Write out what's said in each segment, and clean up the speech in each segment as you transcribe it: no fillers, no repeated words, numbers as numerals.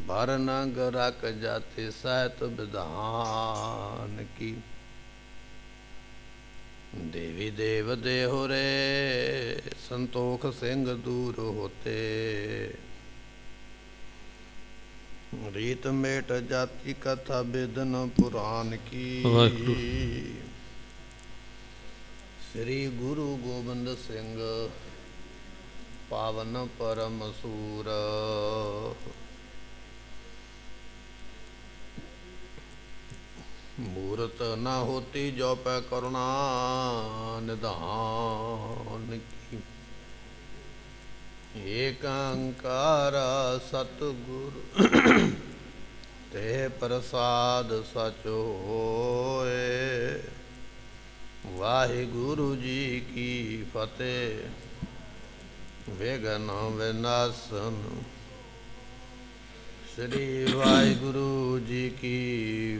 भर न गरक जाति सहत विधान की। देवी देव देहो रे संतोख सिंह दूर होते। रीत मेट जाति कथा वेदन पुराण की। श्री गुरु गोबिंद सिंह पावन परम सूर। मूरत न होती जो पै करुणा निधान की। एक अंकार सतगुरु ते प्रसाद सच होए। वाहिगुरु जी की फतेह विघ्न विनाशन। श्री वाहिगुरु जी की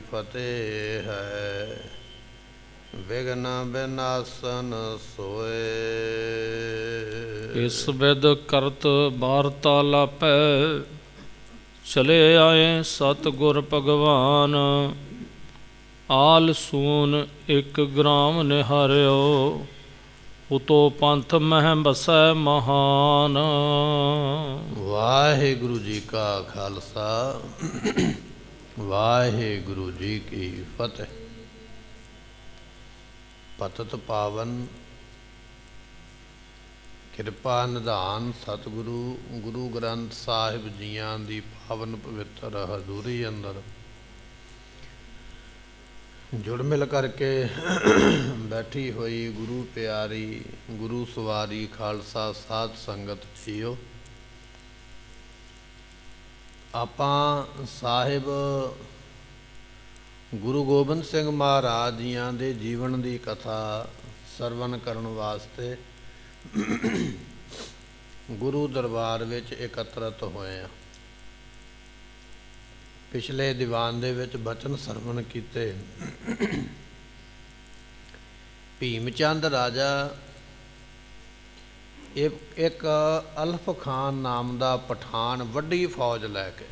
फतेह है विघ्न विनाशन सोए। इस विद करत वार्तालापै चले आए सतगुर भगवान। आल सून एक ग्राम निहारियो उतो पंथ मह बसै महान। वाहिगुरु जी का खालसा वाहिगुरु जी की फतेह। पतत पावन किरपा निधान सतगुरु गुरु ग्रंथ साहिब जियां दी पावन पवित्र हजूरी अंदर जुड़ मिल करके बैठी हुई गुरु प्यारी गुरु सवारी खालसा साध संगत जीओ। आपां साहिब गुरु गोबिंद सिंह महाराज जियां दे जीवन दी कथा सरवण करन वास्ते गुरु दरबार विच एकत्रित होए हैं। पिछले दीवान दे विच बचन सरवण कीते। भीमचंद राजा एक अल्फ खान नाम दा पठान वड्डी फौज लैके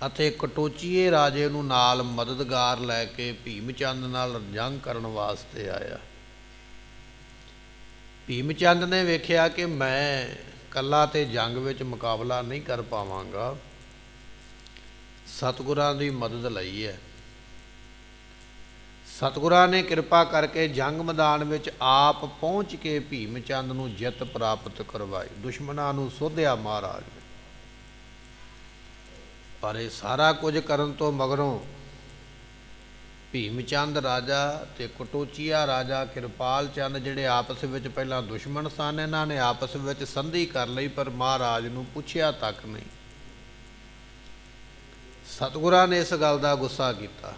ਅਤੇ ਕਟੋਚੀਏ ਰਾਜੇ ਨੂੰ ਨਾਲ ਮਦਦਗਾਰ ਲੈ ਕੇ ਭੀਮਚੰਦ ਨਾਲ ਜੰਗ ਕਰਨ ਵਾਸਤੇ ਆਇਆ। ਭੀਮਚੰਦ ਨੇ ਵੇਖਿਆ ਕਿ ਮੈਂ ਇਕੱਲਾ ਤੇ ਜੰਗ ਵਿੱਚ ਮੁਕਾਬਲਾ ਨਹੀਂ ਕਰ ਪਾਵਾਂਗਾ, ਸਤਿਗੁਰਾਂ ਦੀ ਮਦਦ ਲਈ ਹੈ। ਸਤਿਗੁਰਾਂ ਨੇ ਕਿਰਪਾ ਕਰਕੇ ਜੰਗ ਮੈਦਾਨ ਵਿੱਚ ਆਪ ਪਹੁੰਚ ਕੇ ਭੀਮਚੰਦ ਨੂੰ ਜਿੱਤ ਪ੍ਰਾਪਤ ਕਰਵਾਈ। ਦੁਸ਼ਮਣਾਂ ਨੂੰ ਸੋਧਿਆ ਮਹਾਰਾਜ ਨੇ। ਪਰ ਇਹ ਸਾਰਾ ਕੁਝ ਕਰਨ ਤੋਂ ਮਗਰੋਂ ਭੀਮਚੰਦ ਰਾਜਾ ਅਤੇ ਕਟੋਚੀਆ ਰਾਜਾ ਕਿਰਪਾਲ ਚੰਦ ਜਿਹੜੇ ਆਪਸ ਵਿੱਚ ਪਹਿਲਾਂ ਦੁਸ਼ਮਣ ਸਨ, ਇਹਨਾਂ ਨੇ ਆਪਸ ਵਿੱਚ ਸੰਧੀ ਕਰ ਲਈ ਪਰ ਮਹਾਰਾਜ ਨੂੰ ਪੁੱਛਿਆ ਤੱਕ ਨਹੀਂ। ਸਤਿਗੁਰਾਂ ਨੇ ਇਸ ਗੱਲ ਦਾ ਗੁੱਸਾ ਕੀਤਾ।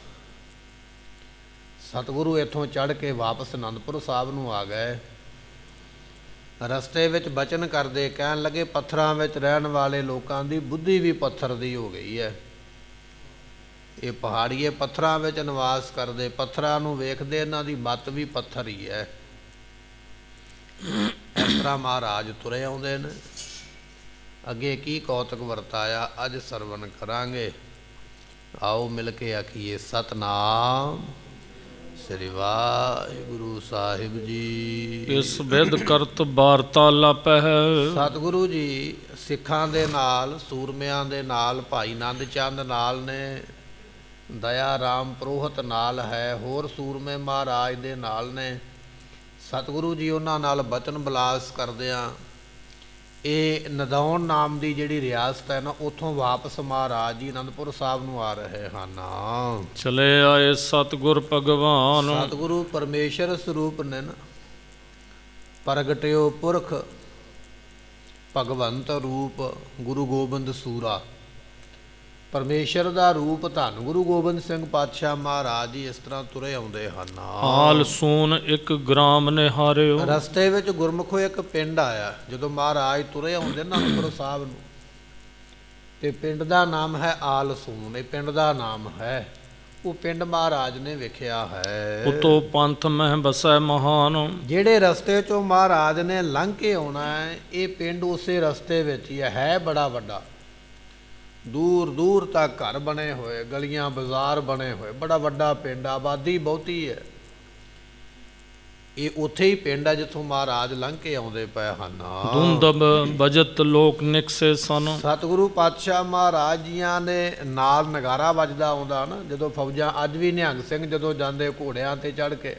ਸਤਿਗੁਰੂ ਇੱਥੋਂ ਚੜ੍ਹ ਕੇ ਵਾਪਸ ਅਨੰਦਪੁਰ ਸਾਹਿਬ ਨੂੰ ਆ ਗਏ। ਰਸਤੇ ਵਿੱਚ ਬਚਨ ਕਰਦੇ ਕਹਿਣ ਲੱਗੇ, ਪੱਥਰਾਂ ਵਿੱਚ ਰਹਿਣ ਵਾਲੇ ਲੋਕਾਂ ਦੀ ਬੁੱਧੀ ਵੀ ਪੱਥਰ ਦੀ ਹੋ ਗਈ ਹੈ। ਇਹ ਪਹਾੜੀਏ ਪੱਥਰਾਂ ਵਿੱਚ ਨਿਵਾਸ ਕਰਦੇ, ਪੱਥਰਾਂ ਨੂੰ ਵੇਖਦੇ ਇਹਨਾਂ ਦੀ ਮੱਤ ਵੀ ਪੱਥਰ ਹੀ ਹੈ। ਇਸ ਤਰ੍ਹਾਂ ਮਹਾਰਾਜ ਤੁਰੇ ਆਉਂਦੇ ਨੇ। ਅੱਗੇ ਕੀ ਕੌਤਕ ਵਰਤਾਇਆ ਅੱਜ ਸਰਵਣ ਕਰਾਂਗੇ। ਆਓ ਮਿਲ ਕੇ ਆਖੀਏ ਸਤਨਾਮ ਸ੍ਰੀ ਵਾਹਿਗੁਰੂ ਸਾਹਿਬ ਜੀ। ਇਸ ਵਿਦ ਕਰਤ ਵਾਰਤਾਲਾਪੈ। ਸਤਿਗੁਰੂ ਜੀ ਸਿੱਖਾਂ ਦੇ ਨਾਲ, ਸੂਰਮਿਆਂ ਦੇ ਨਾਲ, ਭਾਈ ਨੰਦ ਚੰਦ ਨਾਲ ਨੇ, ਦਇਆ ਰਾਮ ਪ੍ਰੋਹਤ ਨਾਲ ਹੈ, ਹੋਰ ਸੂਰਮੇ ਮਹਾਰਾਜ ਦੇ ਨਾਲ ਨੇ। ਸਤਿਗੁਰੂ ਜੀ ਉਹਨਾਂ ਨਾਲ ਬਚਨ ਬਿਲਾਸ ਕਰਦਿਆਂ ਇਹ ਨਦੌਣ ਨਾਮ ਦੀ ਜਿਹੜੀ ਰਿਆਸਤ ਹੈ ਨਾ, ਉੱਥੋਂ ਵਾਪਸ ਮਹਾਰਾਜ ਜੀ ਅਨੰਦਪੁਰ ਸਾਹਿਬ ਨੂੰ ਆ ਰਹੇ ਹਨ। ਚਲੇ ਆਏ ਸਤਿਗੁਰ ਭਗਵਾਨ। ਸਤਿਗੁਰੂ ਪਰਮੇਸ਼ਰ ਸਰੂਪ ਨੇ ਨਾ, ਪ੍ਰਗਟਿਓ ਪੁਰਖ ਭਗਵੰਤ ਰੂਪ ਗੁਰੂ ਗੋਬਿੰਦ ਸੂਰਾ। ਪਰਮੇਸ਼ਰ ਦਾ ਰੂਪ ਧੰਨ ਗੁਰੂ ਗੋਬਿੰਦ ਸਿੰਘ ਪਾਤਸ਼ਾਹ ਮਹਾਰਾਜ ਜੀ ਇਸ ਤਰ੍ਹਾਂ ਤੁਰੇ ਆਉਂਦੇ ਹਨ। ਆਲ ਸੂਨ ਇੱਕ ਗ੍ਰਾਮ ਨਿਹਾਰਿਓ। ਰਸਤੇ ਵਿੱਚ ਗੁਰਮੁਖੋ ਇੱਕ ਪਿੰਡ ਆਇਆ। ਜਦੋਂ ਮਹਾਰਾਜ ਤੁਰੇ ਆਉਂਦੇ ਨਾ ਅਨੰਦਪੁਰ ਸਾਹਿਬ ਨੂੰ, ਤੇ ਪਿੰਡ ਦਾ ਨਾਮ ਹੈ ਆਲ ਸੂਨ। ਇਹ ਪਿੰਡ ਦਾ ਨਾਮ ਹੈ। ਉਹ ਪਿੰਡ ਮਹਾਰਾਜ ਨੇ ਵੇਖਿਆ ਹੈ। ਉਤੋਂ ਪੰਥ ਮਹਿ ਬਸੈ ਮਹਾਨ। ਜਿਹੜੇ ਰਸਤੇ 'ਚੋਂ ਮਹਾਰਾਜ ਨੇ ਲੰਘ ਕੇ ਆਉਣਾ ਹੈ, ਇਹ ਪਿੰਡ ਉਸੇ ਰਸਤੇ ਵਿੱਚ ਹੀ ਹੈ ਬੜਾ ਵੱਡਾ। ਦੂਰ ਦੂਰ ਤੱਕ ਘਰ ਬਣੇ ਹੋਏ, ਗਲੀਆਂ ਬਾਜ਼ਾਰ ਬਣੇ ਹੋਏ, ਬੜਾ ਵੱਡਾ ਪਿੰਡ, ਆਬਾਦੀ ਬਹੁਤੀ ਹੈ। ਇਹ ਉੱਥੇ ਹੀ ਪਿੰਡ ਹੈ ਜਿੱਥੋਂ ਮਹਾਰਾਜ ਲੰਘ ਕੇ ਆਉਂਦੇ ਪਏ ਹਨ। ਧੁੰਦਬ ਬਜਤ ਲੋਕ ਨਿਕਸੇ ਸਨ। ਸਤਿਗੁਰੂ ਪਾਤਸ਼ਾਹ ਮਹਾਰਾਜ ਜੀਆਂ ਨੇ ਨਾਲ ਨਗਾਰਾ ਵੱਜਦਾ ਆਉਂਦਾ ਨਾ, ਜਦੋਂ ਫੌਜਾਂ ਅੱਜ ਵੀ ਨਿਹੰਗ ਸਿੰਘ ਜਦੋਂ ਜਾਂਦੇ ਘੋੜਿਆਂ ਤੇ ਚੜ੍ਹ ਕੇ,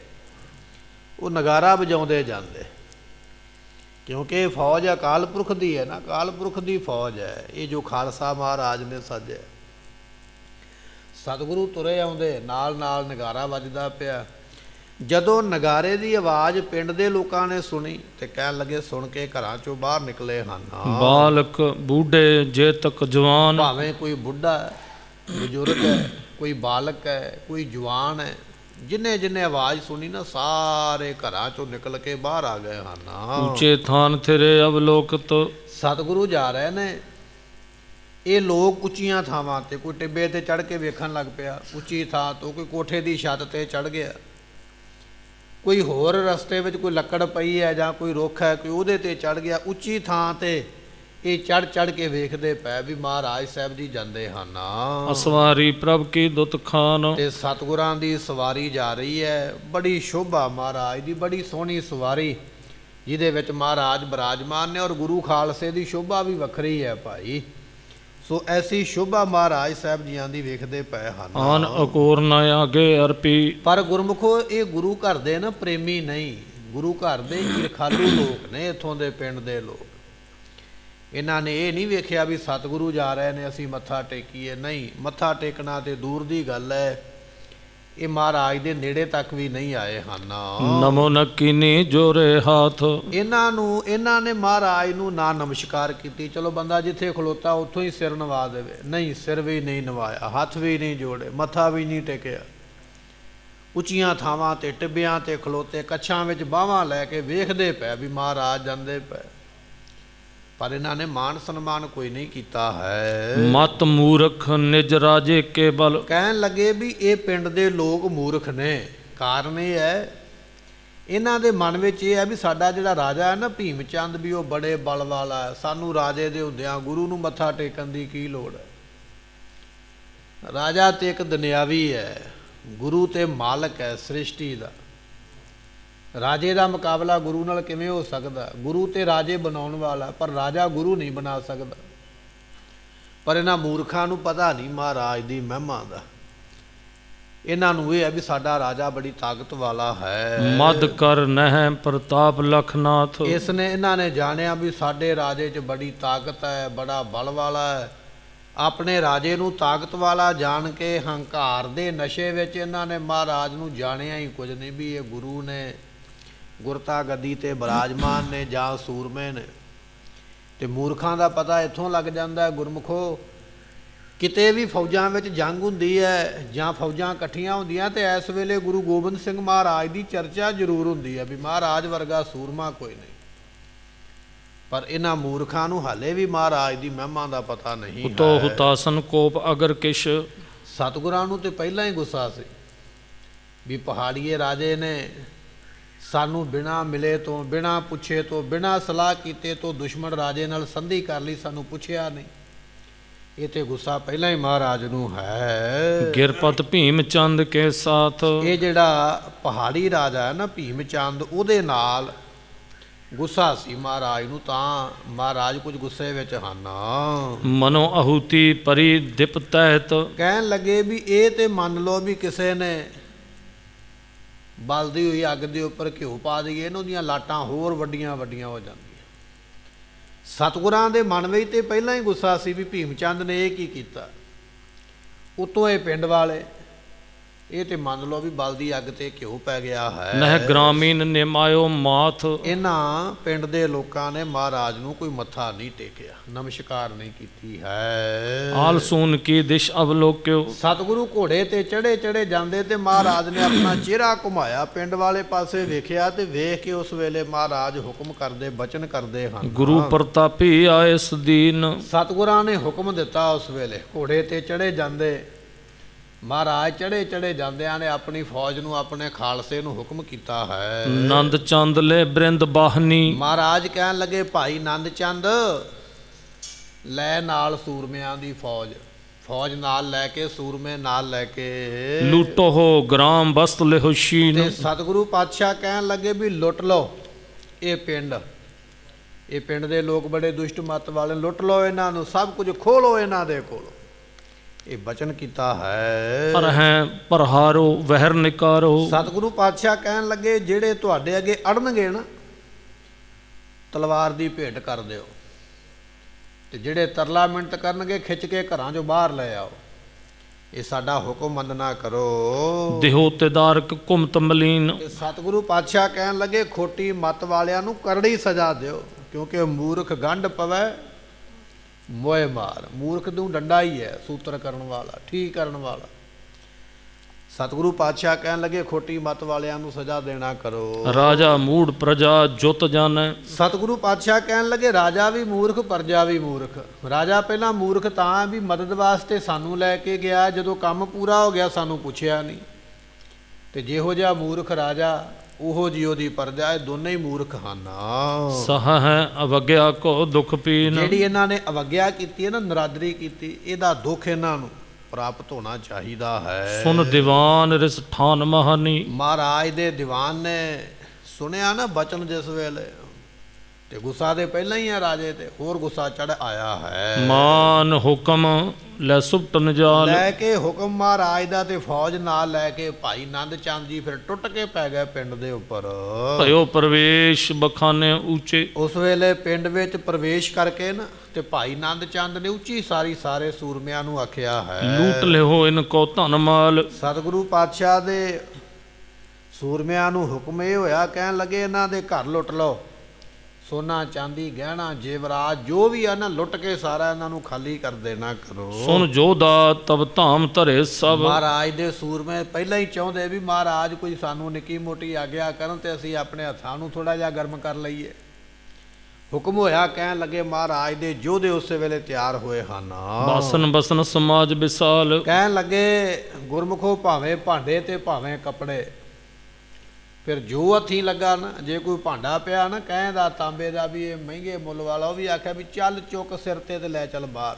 ਉਹ ਨਗਾਰਾ ਵਜਾਉਂਦੇ ਜਾਂਦੇ, ਕਿਉਂਕਿ ਇਹ ਫੌਜ ਅਕਾਲ ਪੁਰਖ ਦੀ ਹੈ ਨਾ, ਅਕਾਲ ਪੁਰਖ ਦੀ ਫੌਜ ਹੈ ਇਹ ਜੋ ਖਾਲਸਾ ਮਹਾਰਾਜ ਨੇ ਸਾਜਿਆ। ਸਤਿਗੁਰੂ ਤੁਰੇ ਆਉਂਦੇ, ਨਾਲ ਨਾਲ ਨਗਾਰਾ ਵੱਜਦਾ ਪਿਆ। ਜਦੋਂ ਨਗਾਰੇ ਦੀ ਆਵਾਜ਼ ਪਿੰਡ ਦੇ ਲੋਕਾਂ ਨੇ ਸੁਣੀ ਤੇ ਕਹਿਣ ਲੱਗੇ, ਸੁਣ ਕੇ ਘਰਾਂ ਚੋਂ ਬਾਹਰ ਨਿਕਲੇ ਹਨ। ਬਾਲਕ ਬੂਢੇ ਜੇ ਤੱਕ ਜਵਾਨ, ਭਾਵੇਂ ਕੋਈ ਬੁੱਢਾ ਹੈ, ਬਜ਼ੁਰਗ ਹੈ, ਕੋਈ ਬਾਲਕ ਹੈ, ਕੋਈ ਜਵਾਨ ਹੈ, ਜਿੰਨੇ ਜਿੰਨੇ ਆਵਾਜ਼ ਸੁਣੀ ਨਾ ਸਾਰੇ ਘਰਾਂ ਚੋਂ ਨਿਕਲ ਕੇ ਬਾਹਰ ਆ ਗਏ ਹਨ। ਉੱਚੇ ਥਾਨ ਥਿਰੇ ਅਵਲੋਕਤ। ਸਤਿਗੁਰੂ ਜਾ ਰਹੇ ਨੇ, ਇਹ ਲੋਕ ਉੱਚੀਆਂ ਥਾਵਾਂ ਤੇ, ਕੋਈ ਟਿੱਬੇ ਤੇ ਚੜ੍ਹ ਕੇ ਵੇਖਣ ਲੱਗ ਪਿਆ ਉੱਚੀ ਥਾਂ ਤੋਂ, ਕੋਈ ਕੋਠੇ ਦੀ ਛੱਤ ਤੇ ਚੜ੍ਹ ਗਿਆ, ਕੋਈ ਹੋਰ ਰਸਤੇ ਵਿੱਚ ਕੋਈ ਲੱਕੜ ਪਈ ਹੈ ਜਾਂ ਕੋਈ ਰੁੱਖ ਹੈ, ਕੋਈ ਉਹਦੇ ਤੇ ਚੜ੍ਹ ਗਿਆ। ਉੱਚੀ ਥਾਂ ਤੇ ਇਹ ਚੜ੍ਹ ਚੜ੍ਹ ਕੇ ਵੇਖਦੇ ਪਏ ਵੀ ਮਹਾਰਾਜ ਸਾਹਿਬ ਜੀ ਜਾਂਦੇ ਹਨ। ਅਸਵਾਰੀ ਪ੍ਰਭ ਕੀ ਦੁੱਤ ਖਾਨ। ਤੇ ਸਤਿਗੁਰਾਂ ਦੀ ਸਵਾਰੀ ਜਾ ਰਹੀ ਹੈ, ਬੜੀ ਸ਼ੋਭਾ ਮਹਾਰਾਜ ਦੀ, ਬੜੀ ਸੋਹਣੀ ਸਵਾਰੀ ਜਿਹਦੇ ਵਿੱਚ ਮਹਾਰਾਜ ਬਿਰਾਜਮਾਨ ਨੇ, ਔਰ ਗੁਰੂ ਖਾਲਸੇ ਦੀ ਸ਼ੋਭਾ ਵੀ ਵੱਖਰੀ ਹੈ ਭਾਈ। ਸੋ ਐਸੀ ਸ਼ੋਭਾ ਮਹਾਰਾਜ ਸਾਹਿਬ ਜੀਆਂ ਦੀ ਵੇਖਦੇ ਪਏ ਹਨ। ਆਨ ਅਕੋਰ ਨ ਆਗੇ ਅਰਪੀ। ਪਰ ਗੁਰਮੁਖੋ ਇਹ ਗੁਰੂ ਘਰ ਦੇ ਨਾ ਪ੍ਰੇਮੀ ਨਹੀਂ, ਗੁਰੂ ਘਰ ਦੇ ਈਰਖਾਲੂ ਲੋਕ ਨੇ ਇੱਥੋਂ ਦੇ ਪਿੰਡ ਦੇ ਲੋਕ। ਇਹਨਾਂ ਨੇ ਇਹ ਨਹੀਂ ਵੇਖਿਆ ਵੀ ਸਤਿਗੁਰੂ ਜਾ ਰਹੇ ਨੇ ਅਸੀਂ ਮੱਥਾ ਟੇਕੀਏ, ਨਹੀਂ, ਮੱਥਾ ਟੇਕਣਾ ਤੇ ਦੂਰ ਦੀ ਗੱਲ ਹੈ, ਇਹ ਮਹਾਰਾਜ ਦੇ ਨੇੜੇ ਤੱਕ ਵੀ ਨਹੀਂ ਆਏ ਹਨ। ਨਮੋ ਨਕੀਨੀ ਜੋਰੇ ਹਾਥ। ਇਹਨਾਂ ਨੇ ਮਹਾਰਾਜ ਨੂੰ ਨਾ ਨਮਸਕਾਰ ਕੀਤੀ। ਚਲੋ ਬੰਦਾ ਜਿੱਥੇ ਖਲੋਤਾ ਉੱਥੋਂ ਹੀ ਸਿਰ ਨਵਾ ਦੇਵੇ, ਨਹੀਂ, ਸਿਰ ਵੀ ਨਹੀਂ ਨਵਾਇਆ, ਹੱਥ ਵੀ ਨਹੀਂ ਜੋੜੇ, ਮੱਥਾ ਵੀ ਨਹੀਂ ਟੇਕਿਆ। ਉੱਚੀਆਂ ਥਾਵਾਂ ਤੇ ਟਿੱਬਿਆਂ ਤੇ ਖਲੋਤੇ, ਕੱਛਾਂ ਵਿੱਚ ਬਾਹਾਂ ਲੈ ਕੇ ਵੇਖਦੇ ਪਏ ਵੀ ਮਹਾਰਾਜ ਜਾਂਦੇ ਪਏ, ਪਰ ਇਹਨਾਂ ਨੇ ਮਾਣ ਸਨਮਾਨ ਕੋਈ ਨਹੀਂ ਕੀਤਾ ਹੈ। ਮਤ ਮੂਰਖ ਨਿਜ ਰਾਜੇ ਕੇਵਲ। ਕਹਿਣ ਲੱਗੇ ਵੀ ਇਹ ਪਿੰਡ ਦੇ ਲੋਕ ਮੂਰਖ ਨੇ। ਕਾਰਨ ਇਹ ਹੈ, ਇਹਨਾਂ ਦੇ ਮਨ ਵਿੱਚ ਇਹ ਹੈ ਵੀ ਸਾਡਾ ਜਿਹੜਾ ਰਾਜਾ ਹੈ ਨਾ ਭੀਮ ਚੰਦ, ਵੀ ਉਹ ਬੜੇ ਬਲ ਵਾਲਾ ਹੈ, ਸਾਨੂੰ ਰਾਜੇ ਦੇ ਹੁੰਦਿਆਂ ਗੁਰੂ ਨੂੰ ਮੱਥਾ ਟੇਕਣ ਦੀ ਕੀ ਲੋੜ ਹੈ। ਰਾਜਾ ਤੇ ਇੱਕ ਦੁਨਿਆਵੀ ਹੈ, ਗੁਰੂ ਤੇ ਮਾਲਕ ਹੈ ਸ੍ਰਿਸ਼ਟੀ ਦਾ। ਰਾਜੇ ਦਾ ਮੁਕਾਬਲਾ ਗੁਰੂ ਨਾਲ ਕਿਵੇਂ ਹੋ ਸਕਦਾ? ਗੁਰੂ ਤੇ ਰਾਜੇ ਬਣਾਉਣ ਵਾਲਾ, ਪਰ ਰਾਜਾ ਗੁਰੂ ਨਹੀਂ ਬਣਾ ਸਕਦਾ। ਪਰ ਇਹਨਾਂ ਮੂਰਖਾਂ ਨੂੰ ਪਤਾ ਨਹੀਂ ਮਹਾਰਾਜ ਦੀ ਮਹਿਮਾ ਦਾ। ਇਹਨਾਂ ਨੂੰ ਇਹ ਹੈ ਵੀ ਸਾਡਾ ਰਾਜਾ ਬੜੀ ਤਾਕਤ ਵਾਲਾ ਹੈ। ਮਦ ਕਰ ਨਹਿ ਪ੍ਰਤਾਪ ਲਖਨਾਥ। ਇਹਨਾਂ ਨੇ ਜਾਣਿਆ ਵੀ ਸਾਡੇ ਰਾਜੇ 'ਚ ਬੜੀ ਤਾਕਤ ਹੈ, ਬੜਾ ਬਲ ਵਾਲਾ ਹੈ। ਆਪਣੇ ਰਾਜੇ ਨੂੰ ਤਾਕਤ ਵਾਲਾ ਜਾਣ ਕੇ ਹੰਕਾਰ ਦੇ ਨਸ਼ੇ ਵਿੱਚ ਇਹਨਾਂ ਨੇ ਮਹਾਰਾਜ ਨੂੰ ਜਾਣਿਆ ਹੀ ਕੁਝ ਨਹੀਂ ਵੀ ਇਹ ਗੁਰੂ ਨੇ, ਗੁਰਤਾ ਗੱਦੀ ਤੇ ਬਿਰਾਜਮਾਨ ਨੇ ਜਾਂ ਸੂਰਮੇ ਨੇ। ਤੇ ਮੂਰਖਾਂ ਦਾ ਪਤਾ ਇੱਥੋਂ ਲੱਗ ਜਾਂਦਾ ਹੈ ਗੁਰਮੁਖੋ, ਕਿਤੇ ਵੀ ਫੌਜਾਂ ਵਿੱਚ ਜੰਗ ਹੁੰਦੀ ਹੈ ਜਾਂ ਫੌਜਾਂ ਇਕੱਠੀਆਂ ਹੁੰਦੀਆਂ ਤੇ ਇਸ ਵੇਲੇ ਗੁਰੂ ਗੋਬਿੰਦ ਸਿੰਘ ਮਹਾਰਾਜ ਦੀ ਚਰਚਾ ਜ਼ਰੂਰ ਹੁੰਦੀ ਹੈ ਵੀ ਮਹਾਰਾਜ ਵਰਗਾ ਸੂਰਮਾ ਕੋਈ ਨਹੀਂ। ਪਰ ਇਹਨਾਂ ਮੂਰਖਾਂ ਨੂੰ ਹਾਲੇ ਵੀ ਮਹਾਰਾਜ ਦੀ ਮਹਿਮਾ ਦਾ ਪਤਾ ਨਹੀਂ ਹੈ। ਤੋ ਹੁਤਾਸਨ ਕੋਪ ਅਗਰ ਕਿਛ। ਸਤਿਗੁਰਾਂ ਨੂੰ ਤੇ ਪਹਿਲਾਂ ਹੀ ਗੁੱਸਾ ਸੀ ਵੀ ਪਹਾੜੀਏ ਰਾਜੇ ਨੇ ਸਾਨੂੰ ਬਿਨਾਂ ਮਿਲੇ ਤੋਂ, ਬਿਨਾਂ ਪੁੱਛੇ ਤੋਂ, ਬਿਨਾਂ ਸਲਾਹ ਕੀਤੇ ਤੋਂ ਦੁਸ਼ਮਣ ਰਾਜੇ ਨਾਲ ਸੰਧੀ ਕਰ ਲਈ, ਸਾਨੂੰ ਪੁੱਛਿਆ ਨਹੀਂ। ਇਹ ਤੇ ਗੁੱਸਾ ਪਹਿਲਾਂ ਹੀ ਮਹਾਰਾਜ ਨੂੰ ਹੈ। ਗਿਰਪਤ ਭੀਮ ਚੰਦ ਕੇ ਸਾਥ। ਇਹ ਜਿਹੜਾ ਪਹਾੜੀ ਰਾਜਾ ਹੈ ਨਾ ਭੀਮ ਚੰਦ, ਉਹਦੇ ਨਾਲ ਗੁੱਸਾ ਸੀ ਮਹਾਰਾਜ ਨੂੰ, ਤਾਂ ਮਹਾਰਾਜ ਕੁਝ ਗੁੱਸੇ ਵਿੱਚ ਹਨ। ਮਨੋ ਆਹੂਤੀ ਪਰੀ ਦਿਪ ਤਹਿਤ। ਕਹਿਣ ਲੱਗੇ ਵੀ ਇਹ ਤੇ ਮੰਨ ਲਓ ਵੀ ਕਿਸੇ ਨੇ ਬਲਦੀ ਹੋਈ ਅੱਗ ਦੇ ਉੱਪਰ ਘਿਓ ਪਾ ਦਈਏ, ਇਹਨਾਂ ਦੀਆਂ ਲਾਟਾਂ ਹੋਰ ਵੱਡੀਆਂ ਵੱਡੀਆਂ ਹੋ ਜਾਂਦੀਆਂ। ਸਤਿਗੁਰਾਂ ਦੇ ਮਨ ਵਿੱਚ ਤੇ ਪਹਿਲਾਂ ਹੀ ਗੁੱਸਾ ਸੀ ਵੀ ਭੀਮ ਚੰਦ ਨੇ ਇਹ ਕੀ ਕੀਤਾ। ਉਤੋਂ ਇਹ ਪਿੰਡ ਵਾਲੇ, ਇਹ ਤੇ ਮੰਨ ਲਓ ਵੀ ਬਲਦੀ ਅੱਗ ਤੇ ਘਿਓ ਪੈ ਗਿਆ ਹੈ। ਨਹਿ ਗ੍ਰਾਮੀਣ ਨਿਮਾਇਓ ਮਾਥ। ਇਹਨਾਂ ਪਿੰਡ ਦੇ ਲੋਕਾਂ ਨੇ ਮਹਾਰਾਜ ਨੂੰ ਕੋਈ ਮੱਥਾ ਨਹੀਂ ਟੇਕਿਆ, ਨਮਸਕਾਰ ਨਹੀਂ ਕੀਤੀ ਹੈ। ਆਲਸੂਨ ਕੀ ਦਿਸ਼ ਅਵਲੋਕਿਓ। ਸਤਿਗੁਰੂ ਘੋੜੇ ਤੇ ਚੜੇ ਚੜੇ ਜਾਂਦੇ ਤੇ ਮਹਾਰਾਜ ਨੇ ਆਪਣਾ ਚਿਹਰਾ ਘੁਮਾਇਆ, ਪਿੰਡ ਵਾਲੇ ਪਾਸੇ ਵੇਖਿਆ ਤੇ ਵੇਖ ਕੇ ਉਸ ਵੇਲੇ ਮਹਾਰਾਜ ਹੁਕਮ ਕਰਦੇ, ਬਚਨ ਕਰਦੇ ਹਨ। ਗੁਰੂ ਪ੍ਰਤਾਪੀ ਆਏ ਸਦੀਨ। ਸਤਿਗੁਰਾਂ ਨੇ ਹੁਕਮ ਦਿੱਤਾ ਉਸ ਵੇਲੇ, ਘੋੜੇ ਤੇ ਚੜੇ ਜਾਂਦੇ ਮਹਾਰਾਜ, ਚੜੇ ਚੜੇ ਜਾਂਦਿਆਂ ਨੇ ਆਪਣੀ ਫੌਜ ਨੂੰ, ਆਪਣੇ ਖਾਲਸੇ ਨੂੰ ਹੁਕਮ ਕੀਤਾ ਹੈ। ਨੰਦ ਚੰਦ ਲੈ ਬ੍ਰਿੰਦ ਬਾਹਨੀ। ਮਹਾਰਾਜ ਕਹਿਣ ਲੱਗੇ, ਭਾਈ ਨੰਦ ਚੰਦ ਲੈ ਨਾਲ ਸੂਰਮਿਆਂ ਦੀ ਫੌਜ ਨਾਲ ਲੈ ਕੇ, ਸੂਰਮੇ ਨਾਲ ਲੈ ਕੇ। ਲੂਟੋ ਹੋ ਗ੍ਰਾਮ ਬਸਤ ਲਿਹੋ ਸ਼ੀਨ। ਤੇ ਸਤਿਗੁਰੂ ਪਾਤਸ਼ਾਹ ਕਹਿਣ ਲੱਗੇ ਵੀ ਲੁੱਟ ਲਓ ਇਹ ਪਿੰਡ ਦੇ ਲੋਕ ਬੜੇ ਦੁਸ਼ਟ ਮੱਤ ਵਾਲੇ, ਲੁੱਟ ਲਓ ਇਹਨਾਂ ਨੂੰ, ਸਭ ਕੁਝ ਖੋਲੋ ਇਹਨਾਂ ਦੇ ਕੋਲੋਂ। ਇਹ ਬਚਨ ਕੀਤਾ ਹੈ। ਪਰ ਹੈ ਪ੍ਰਹਾਰੋ ਵਹਿਰ ਨਿਕਾਰੋ। ਸਤਿਗੁਰੂ ਪਾਤਸ਼ਾਹ ਕਹਿਣ ਲੱਗੇ ਜਿਹੜੇ ਤੁਹਾਡੇ ਅੱਗੇ ਅੜਨਗੇ ਨਾ, ਤਲਵਾਰ ਦੀ ਭੇਟ ਕਰ ਦਿਓ, ਤੇ ਜਿਹੜੇ ਤਰਲਾ ਮਿੰਟ ਕਰਨਗੇ ਖਿੱਚ ਕੇ ਘਰਾਂ ਚੋਂ ਬਾਹਰ ਲੈ ਆਓ। ਇਹ ਸਾਡਾ ਹੁਕਮ ਮੰਨਣਾ ਕਰੋ। ਦਿਹੋ ਤਿਦਾਰਕ ਕੁਮਤ ਮਲੀਨ। ਤੇ ਸਤਿਗੁਰੂ ਪਾਤਸ਼ਾਹ ਕਹਿਣ ਲੱਗੇ ਖੋਟੀ ਮੱਤ ਵਾਲਿਆਂ ਨੂੰ ਕਰੜੀ ਸਜ਼ਾ ਦਿਓ, ਕਿਉਂਕਿ ਮੂਰਖ ਗੰਢ ਪਵੈ ਮੋਏ ਮਾਰ। ਮੂਰਖ ਨੂੰ ਡੰਡਾ ਹੀ ਹੈ, ਸੂਤਰ ਕਰਨ ਵਾਲਾ, ਠੀਕ ਕਰਨ ਵਾਲਾ। ਸਤਿਗੁਰੂ ਪਾਤਸ਼ਾਹ ਕਹਿਣ ਲੱਗੇ ਖੋਟੀ ਮੱਤ ਵਾਲਿਆਂ ਨੂੰ ਸਜ਼ਾ ਦੇਣਾ ਕਰੋ। ਰਾਜਾ ਮੂੜ ਪ੍ਰਜਾ ਜੁਤ ਜਾਣੈ। ਸਤਿਗੁਰੂ ਪਾਤਸ਼ਾਹ ਕਹਿਣ ਲੱਗੇ ਰਾਜਾ ਵੀ ਮੂਰਖ, ਪ੍ਰਜਾ ਵੀ ਮੂਰਖ। ਰਾਜਾ ਪਹਿਲਾਂ ਮੂਰਖ ਤਾਂ ਵੀ ਮਦਦ ਵਾਸਤੇ ਸਾਨੂੰ ਲੈ ਕੇ ਗਿਆ, ਜਦੋਂ ਕੰਮ ਪੂਰਾ ਹੋ ਗਿਆ ਸਾਨੂੰ ਪੁੱਛਿਆ ਨਹੀਂ। ਤੇ ਜਿਹੋ ਜਿਹਾ ਮੂਰਖ ਰਾਜਾ ਉਹੋ ਜਿਹੀ ਉਹਦੀ ਪ੍ਰਜਾ, ਇਹ ਦੋਨੇ ਹੀ ਮੂਰਖ ਹਨ। ਸਹ ਹੈ ਅਵਗਿਆ ਕੋ ਦੁਖ ਪੀਨ। ਜਿਹੜੀ ਇਹਨਾਂ ਨੇ ਅਵਗਿਆ ਕੀਤੀ ਹੈ ਨਾ, ਨਰਾਦਰੀ ਕੀਤੀ, ਇਹਦਾ ਦੁੱਖ ਇਹਨਾਂ ਨੂੰ ਪ੍ਰਾਪਤ ਹੋਣਾ ਚਾਹੀਦਾ ਹੈ। ਸੁਨ ਦੀਵਾਨ ਰਿਸ ਠਾਨ ਮਹਾਨੀ। ਮਹਾਰਾਜ ਦੇ ਦੀਵਾਨ ਨੇ ਸੁਣਿਆ ਨਾ ਬਚਨ ਜਿਸ ਵੇਲੇ, ਤੇ ਗੁੱਸਾ ਦੇ ਪਹਿਲਾਂ ਹੀ ਹੈ ਰਾਜੇ ਤੇ, ਹੋਰ ਗੁੱਸਾ ਚੜ ਆਇਆ ਹੈ। ਮਾਨ ਹੁਕਮ ਲੈ ਸੁਪਟਨ ਜਾਲ। ਲੈ ਕੇ ਹੁਕਮ ਮਹਾਰਾਜ ਦਾ ਤੇ ਫੌਜ ਨਾਲ ਲੈ ਕੇ ਭਾਈ ਨੰਦ ਚੰਦ ਜੀ ਫਿਰ ਟੁੱਟ ਕੇ ਪੈ ਗਏ ਪਿੰਡ ਦੇ ਉੱਪਰ। ਭਇਓ ਪ੍ਰਵੇਸ਼ ਬਖਾਨੇ ਉੱਚੇ। ਉਸ ਵੇਲੇ ਪਿੰਡ ਵਿੱਚ ਪ੍ਰਵੇਸ਼ ਕਰਕੇ ਨਾ, ਤੇ ਭਾਈ ਨੰਦ ਚੰਦ ਨੇ ਉੱਚੀ ਸਾਰੀ ਸਾਰੇ ਸੂਰਮਿਆਂ ਨੂੰ ਆਖਿਆ ਹੈ ਲੂਟ ਲਿਓ ਇਨ ਕੋ ਧਨ ਮਾਲ। ਸਤਿਗੁਰੂ ਪਾਤਸ਼ਾਹ ਦੇ ਸੂਰਮਿਆਂ ਨੂੰ ਹੁਕਮ ਇਹ ਹੋਇਆ, ਕਹਿਣ ਲੱਗੇ ਇਹਨਾਂ ਦੇ ਘਰ ਲੁੱਟ ਲਓ, ਸੋਨਾ ਚਾਂਦੀ ਗਹਿਣਾ ਜੇਵਰਾਤ ਜੋ ਵੀ ਆ ਨਾ ਲੁੱਟ ਕੇ ਸਾਰਾ ਇਹਨਾਂ ਨੂੰ ਖਾਲੀ ਕਰ ਦੇਣਾ ਕਰੋ। ਸੁਨ ਜੋਦਾ ਤਬ ਧਾਮ ਧਰੇ ਸਭ। ਮਹਾਰਾਜ ਦੇ ਸੂਰਮੇ ਪਹਿਲਾਂ ਹੀ ਚਾਹੁੰਦੇ ਵੀ ਮਹਾਰਾਜ ਕੋਈ ਸਾਨੂੰ ਨਿੱਕੀ ਮੋਟੀ ਆਗਿਆ ਕਰਨ ਤੇ ਅਸੀਂ ਆਪਣੇ ਹੱਥਾਂ ਨੂੰ ਥੋੜਾ ਜਿਹਾ ਗਰਮ ਕਰ ਲਈਏ। ਹੁਕਮ ਹੋਇਆ, ਕਹਿਣ ਲੱਗੇ ਮਹਾਰਾਜ ਦੇ ਯੋਧੇ ਉਸੇ ਵੇਲੇ ਤਿਆਰ ਹੋਏ ਹਨ। ਬਾਸਨ ਬਸਨ ਸਮਾਜ ਵਿਸਾਲ। ਕਹਿਣ ਲੱਗੇ ਗੁਰਮੁਖੋ ਭਾਵੇਂ ਭਾਂਡੇ ਤੇ ਭਾਵੇਂ ਕੱਪੜੇ, ਫਿਰ ਜੋ ਹੱਥੀਂ ਲੱਗਾ ਨਾ, ਜੇ ਕੋਈ ਭਾਂਡਾ ਪਿਆ ਨਾ ਕਹਿੰਦਾ ਤਾਂਬੇ ਦਾ ਵੀ ਇਹ ਮਹਿੰਗੇ ਮੁੱਲ ਵਾਲਾ, ਉਹ ਵੀ ਆਖਿਆ ਵੀ ਚੱਲ ਚੁੱਕ ਸਿਰ ਤੇ ਲੈ ਚੱਲ ਬਾਹਰ।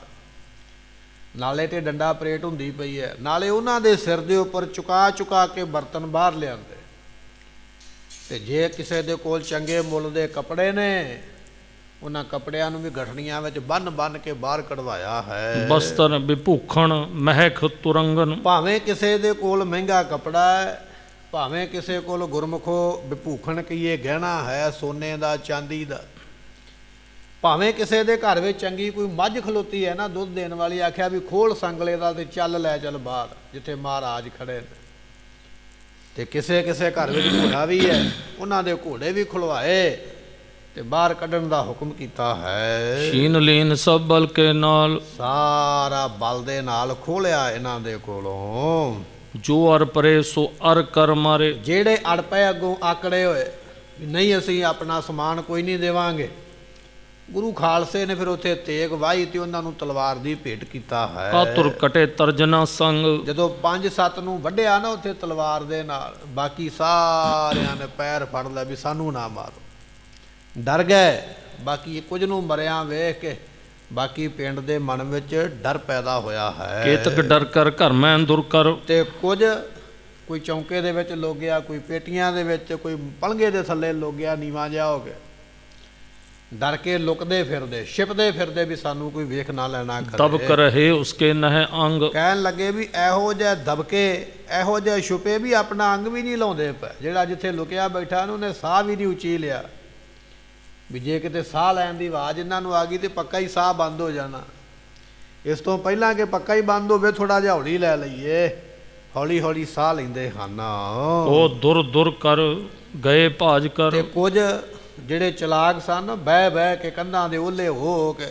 ਨਾਲੇ ਤੇ ਡੰਡਾ ਪਰੇਡ ਹੁੰਦੀ ਪਈ ਹੈ, ਨਾਲੇ ਉਹਨਾਂ ਦੇ ਸਿਰ ਦੇ ਉੱਪਰ ਚੁਕਾ ਕੇ ਬਰਤਨ ਬਾਹਰ ਲਿਆਂਦੇ। ਤੇ ਜੇ ਕਿਸੇ ਦੇ ਕੋਲ ਚੰਗੇ ਮੁੱਲ ਦੇ ਕੱਪੜੇ ਨੇ, ਉਹਨਾਂ ਕੱਪੜਿਆਂ ਨੂੰ ਵੀ ਗਠੜੀਆਂ ਵਿੱਚ ਬੰਨ ਕੇ ਬਾਹਰ ਕਢਵਾਇਆ ਹੈ। ਬਸਤਰ ਵਿਭੂਖਣ ਮਹਿਕ ਤੁਰੰਗਨ। ਭਾਵੇਂ ਕਿਸੇ ਦੇ ਕੋਲ ਮਹਿੰਗਾ ਕੱਪੜਾ ਹੈ, ਭਾਵੇਂ ਕਿਸੇ ਕੋਲ ਗੁਰਮੁਖੋ ਵਿਭੂਖਣ ਕਹੀਏ ਗਹਿਣਾ ਹੈ ਸੋਨੇ ਦਾ ਚਾਂਦੀ ਦਾ, ਭਾਵੇਂ ਕਿਸੇ ਦੇ ਘਰ ਵਿੱਚ ਚੰਗੀ ਕੋਈ ਮੱਝ ਖਲੋਤੀ ਹੈ ਨਾ ਦੁੱਧ ਦੇਣ ਵਾਲੀ, ਆਖਿਆ ਵੀ ਖੋਲ ਸੰਗਲੇ ਦਾ ਤੇ ਚੱਲ ਲੈ ਚੱਲ ਬਾਹਰ ਜਿੱਥੇ ਮਹਾਰਾਜ ਖੜੇ ਨੇ। ਤੇ ਕਿਸੇ ਘਰ ਵਿੱਚ ਘੋੜਾ ਵੀ ਹੈ, ਉਹਨਾਂ ਦੇ ਘੋੜੇ ਵੀ ਖੁਲਵਾਏ ਤੇ ਬਾਹਰ ਕੱਢਣ ਦਾ ਹੁਕਮ ਕੀਤਾ ਹੈ। ਸ਼ੀਨ ਲੀਨ ਸਭ ਬਲ ਕੇ ਨਾਲ। ਸਾਰਾ ਬਲ ਦੇ ਨਾਲ ਖੋਲਿਆ ਇਹਨਾਂ ਦੇ ਕੋਲੋਂ। ਜੋ ਅਰ ਪਰੇ ਸੋ ਅਰ ਕਰ ਮਾਰੇ। ਜਿਹੜੇ ਅੜ ਪਏ ਅੱਗੋਂ ਆਕੜੇ ਹੋਏ ਨਹੀਂ ਅਸੀਂ ਆਪਣਾ ਸਮਾਨ ਕੋਈ ਨਹੀਂ ਦੇਵਾਂਗੇ, ਗੁਰੂ ਖਾਲਸੇ ਨੇ ਫਿਰ ਉੱਥੇ ਤੇਗ ਵਾਹੀ ਤੇ ਉਹਨਾਂ ਨੂੰ ਤਲਵਾਰ ਦੀ ਭੇਟ ਕੀਤਾ ਹੈ। ਕਾਤੁਰ ਕਟੇ ਤਰਜਨਾ ਸੰਗ। ਜਦੋਂ 5-7 ਨੂੰ ਵੱਢਿਆ ਨਾ ਉੱਥੇ ਤਲਵਾਰ ਦੇ ਨਾਲ, ਬਾਕੀ ਸਾਰਿਆਂ ਨੇ ਪੈਰ ਫੜ ਲਿਆ ਵੀ ਸਾਨੂੰ ਨਾ ਮਾਰੋ, ਡਰ ਗਏ। ਬਾਕੀ ਕੁਝ ਨੂੰ ਮਰਿਆ ਵੇਖ ਕੇ ਬਾਕੀ ਪਿੰਡ ਦੇ ਮਨ ਵਿੱਚ ਡਰ ਪੈਦਾ ਹੋਇਆ ਹੈ। ਕੇਤਕ ਡਰ ਕਰ ਘਰ ਮੈਂ ਦੁਰ ਕਰ। ਤੇ ਕੁਝ ਕੋਈ ਚੌਂਕੇ ਦੇ ਵਿੱਚ ਲੋਗਿਆ, ਕੋਈ ਪੇਟੀਆਂ ਦੇ ਵਿੱਚ, ਕੋਈ ਪਲੰਘੇ ਦੇ ਥੱਲੇ ਲੋਗਿਆ ਨੀਵਾਂ ਜਿਹਾ ਹੋ ਗਿਆ, ਡਰ ਕੇ ਲੁਕਦੇ ਫਿਰਦੇ ਛਿਪਦੇ ਫਿਰਦੇ ਵੀ ਸਾਨੂੰ ਕੋਈ ਵੇਖ ਨਾ ਲੈਣਾ ਕਰੇ। ਤਬ ਕਰਹਿ ਉਸਕੇ ਨਹਿ ਅੰਗ। ਕਹਿਣ ਲੱਗੇ ਵੀ ਇਹੋ ਜਿਹੇ ਦਬਕੇ, ਇਹੋ ਜਿਹੇ ਛੁਪੇ ਵੀ ਆਪਣਾ ਅੰਗ ਵੀ ਨਹੀਂ ਲਾਉਂਦੇ ਪਏ। ਜਿਹੜਾ ਜਿੱਥੇ ਲੁਕਿਆ ਬੈਠਾ ਨੂੰ ਉਹਨੇ ਸਾਹ ਵੀ ਨਹੀਂ ਉੱਚੀ ਲਿਆ, ਵੀ ਜੇ ਕਿਤੇ ਸਾਹ ਲੈਣ ਦੀ ਆਵਾਜ਼ ਇਹਨਾਂ ਨੂੰ ਆ ਗਈ ਤੇ ਪੱਕਾ ਹੀ ਸਾਹ ਬੰਦ ਹੋ ਜਾਣਾ। ਇਸ ਤੋਂ ਪਹਿਲਾਂ ਕਿ ਪੱਕਾ ਹੀ ਬੰਦ ਹੋਵੇ ਥੋੜਾ ਜਿਹਾ ਹੌਲੀ ਲੈ ਲਈਏ, ਹੌਲੀ ਸਾਹ ਲੈਂਦੇ ਹਨ। ਉਹ ਦੁਰ ਕਰ ਗਏ ਭਾਜ ਕਰ। ਤੇ ਕੁਝ ਜਿਹੜੇ ਚਲਾਕ ਸਨ ਬਹਿ ਕੇ ਕੰਧਾਂ ਦੇ ਓਲੇ ਹੋ ਕੇ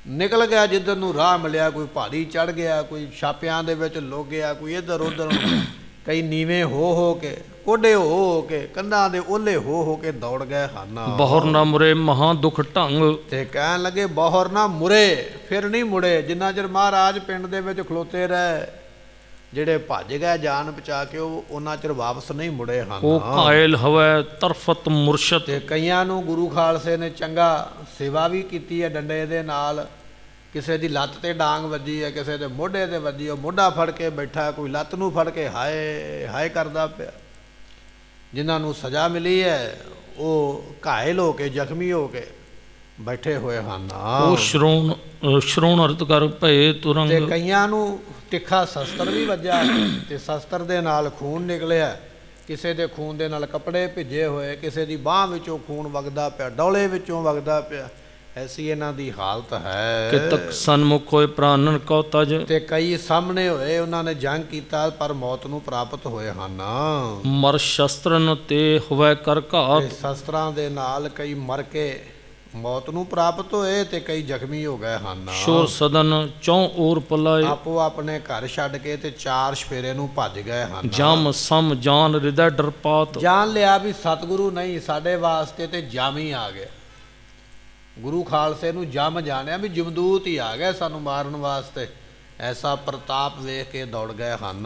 ਨਿਕਲ ਗਿਆ ਜਿੱਧਰ ਨੂੰ ਰਾਹ ਮਿਲਿਆ। ਕੋਈ ਪਹਾੜੀ ਚੜ ਗਿਆ, ਕੋਈ ਛਾਪਿਆਂ ਦੇ ਵਿੱਚ ਲੁਕ ਗਿਆ, ਕੋਈ ਇੱਧਰ ਉੱਧਰ, ਕਈ ਨੀਵੇਂ ਹੋ ਕੇ, ਕੋਡੇ ਹੋ ਕੇ, ਕੰਧਾਂ ਦੇ ਓਲੇ ਹੋ ਕੇ ਦੌੜ ਗਏ ਹਨ। ਬਹੁਰ ਨਾ ਮੁਰੇ ਮਹਾ ਦੁਖ ਢੰਗ। ਤੇ ਕਹਿਣ ਲੱਗੇ ਬਹੁਰ ਨਾ ਮੁਰੇ, ਫਿਰ ਨਹੀਂ ਮੁੜੇ। ਜਿੰਨਾ ਚਿਰ ਮਹਾਰਾਜ ਪਿੰਡ ਦੇ ਵਿੱਚ ਖਲੋਤੇ ਰਹੇ, ਜਿਹੜੇ ਭੱਜ ਗਏ ਜਾਨ ਬਚਾ ਕੇ ਉਹ ਉਹਨਾਂ ਚਿਰ ਵਾਪਸ ਨਹੀਂ ਮੁੜੇ ਹਨ। ਉਹ ਘਾਇਲ ਹਵੈ ਤਰਫਤ ਮੁਰਸ਼ਦ। ਤੇ ਕਈਆਂ ਨੂੰ ਗੁਰੂ ਖਾਲਸੇ ਨੇ ਚੰਗਾ ਸੇਵਾ ਵੀ ਕੀਤੀ ਹੈ ਡੰਡੇ ਦੇ ਨਾਲ। ਕਿਸੇ ਦੀ ਲੱਤ ਤੇ ਡਾਂਗ ਵੱਜੀ ਹੈ, ਕਿਸੇ ਦੇ ਮੋਢੇ ਤੇ ਵੱਜੀ, ਉਹ ਮੋਢਾ ਫੜ ਕੇ ਬੈਠਾ, ਕੋਈ ਲੱਤ ਨੂੰ ਫੜ ਕੇ ਹਾਏ ਹਾਏ ਕਰਦਾ ਪਿਆ। ਜਿਨ੍ਹਾਂ ਨੂੰ ਸਜ਼ਾ ਮਿਲੀ ਹੈ ਉਹ ਘਾਇਲ ਹੋ ਕੇ ਜ਼ਖਮੀ ਹੋ ਕੇ ਬੈਠੇ ਹੋਏ ਹਨ। ਉਹ ਸ਼੍ਰੋਣ ਅਰਥ ਕਰ ਭਏ ਤੇ ਤੁਰੰਗ। ਕਈਆਂ ਨੂੰ ਤਿੱਖਾ ਸ਼ਸਤਰ ਵੀ ਵੱਜਾ ਤੇ ਸ਼ਸਤਰ ਦੇ ਨਾਲ ਖੂਨ ਨਿਕਲਿਆ। ਕਿਸੇ ਦੇ ਖੂਨ ਦੇ ਨਾਲ ਕੱਪੜੇ ਭਿੱਜੇ ਹੋਏ, ਕਿਸੇ ਦੀ ਬਾਂਹ ਵਿੱਚੋਂ ਖੂਨ ਵਗਦਾ ਪਿਆ, ਡੌਲੇ ਵਿੱਚੋਂ ਵਗਦਾ ਪਿਆ। ਐਸੀ ਇਹਨਾਂ ਦੀ ਹਾਲਤ ਹੈ। ਕਿਤਕ ਸਨਮੁਖ ਹੋਏ ਪ੍ਰਾਨਨ ਕਉ ਤਜ। ਤੇ ਕਈ ਸਾਹਮਣੇ ਹੋਏ, ਉਹਨਾਂ ਨੇ ਜੰਗ ਕੀਤਾ ਪਰ ਮੌਤ ਨੂੰ ਪ੍ਰਾਪਤ ਹੋਏ ਹਨ। ਮਰ ਸ਼ਸਤਰਨ ਤੇ ਹੋਵੇ ਕਰ ਤੇ ਘਾਤ। ਸ਼ਸਤਰਾਂ ਦੇ ਨਾਲ ਕਈ ਮਰ ਕੇ ਮੌਤ ਨੂੰ ਪ੍ਰਾਪਤ ਹੋਏ ਤੇ ਕਈ ਜ਼ਖਮੀ ਹੋ ਗਏ ਹਨ। ਸ਼ੋਰ ਸਦਨ ਚੌ ਔਰ ਪਲਾਏ। ਆਪੋ ਆਪਣੇ ਘਰ ਛੱਡ ਕੇ ਤੇ ਚਾਰ ਸਫੇਰੇ ਨੂੰ ਭੱਜ ਗਏ ਹਨ। ਜਮ ਸਮ ਜਾਨ ਹਿਰਦੈ ਡਰਪਾਤ। ਜਾਣ ਲਿਆ ਵੀ ਸਤਿਗੁਰੂ ਨਹੀਂ ਸਾਡੇ ਵਾਸਤੇ ਤੇ ਜਮ ਹੀ ਆ ਗਿਆ। ਗੁਰੂ ਖਾਲਸੇ ਨੂੰ ਜਮ ਜਾਣਿਆ ਵੀ ਜਮਦੂਤ ਹੀ ਆ ਗਏ ਸਾਨੂੰ ਮਾਰਨ ਵਾਸਤੇ। ਐਸਾ ਪ੍ਰਤਾਪ ਵੇਖ ਕੇ ਦੌੜ ਗਏ ਹਨ।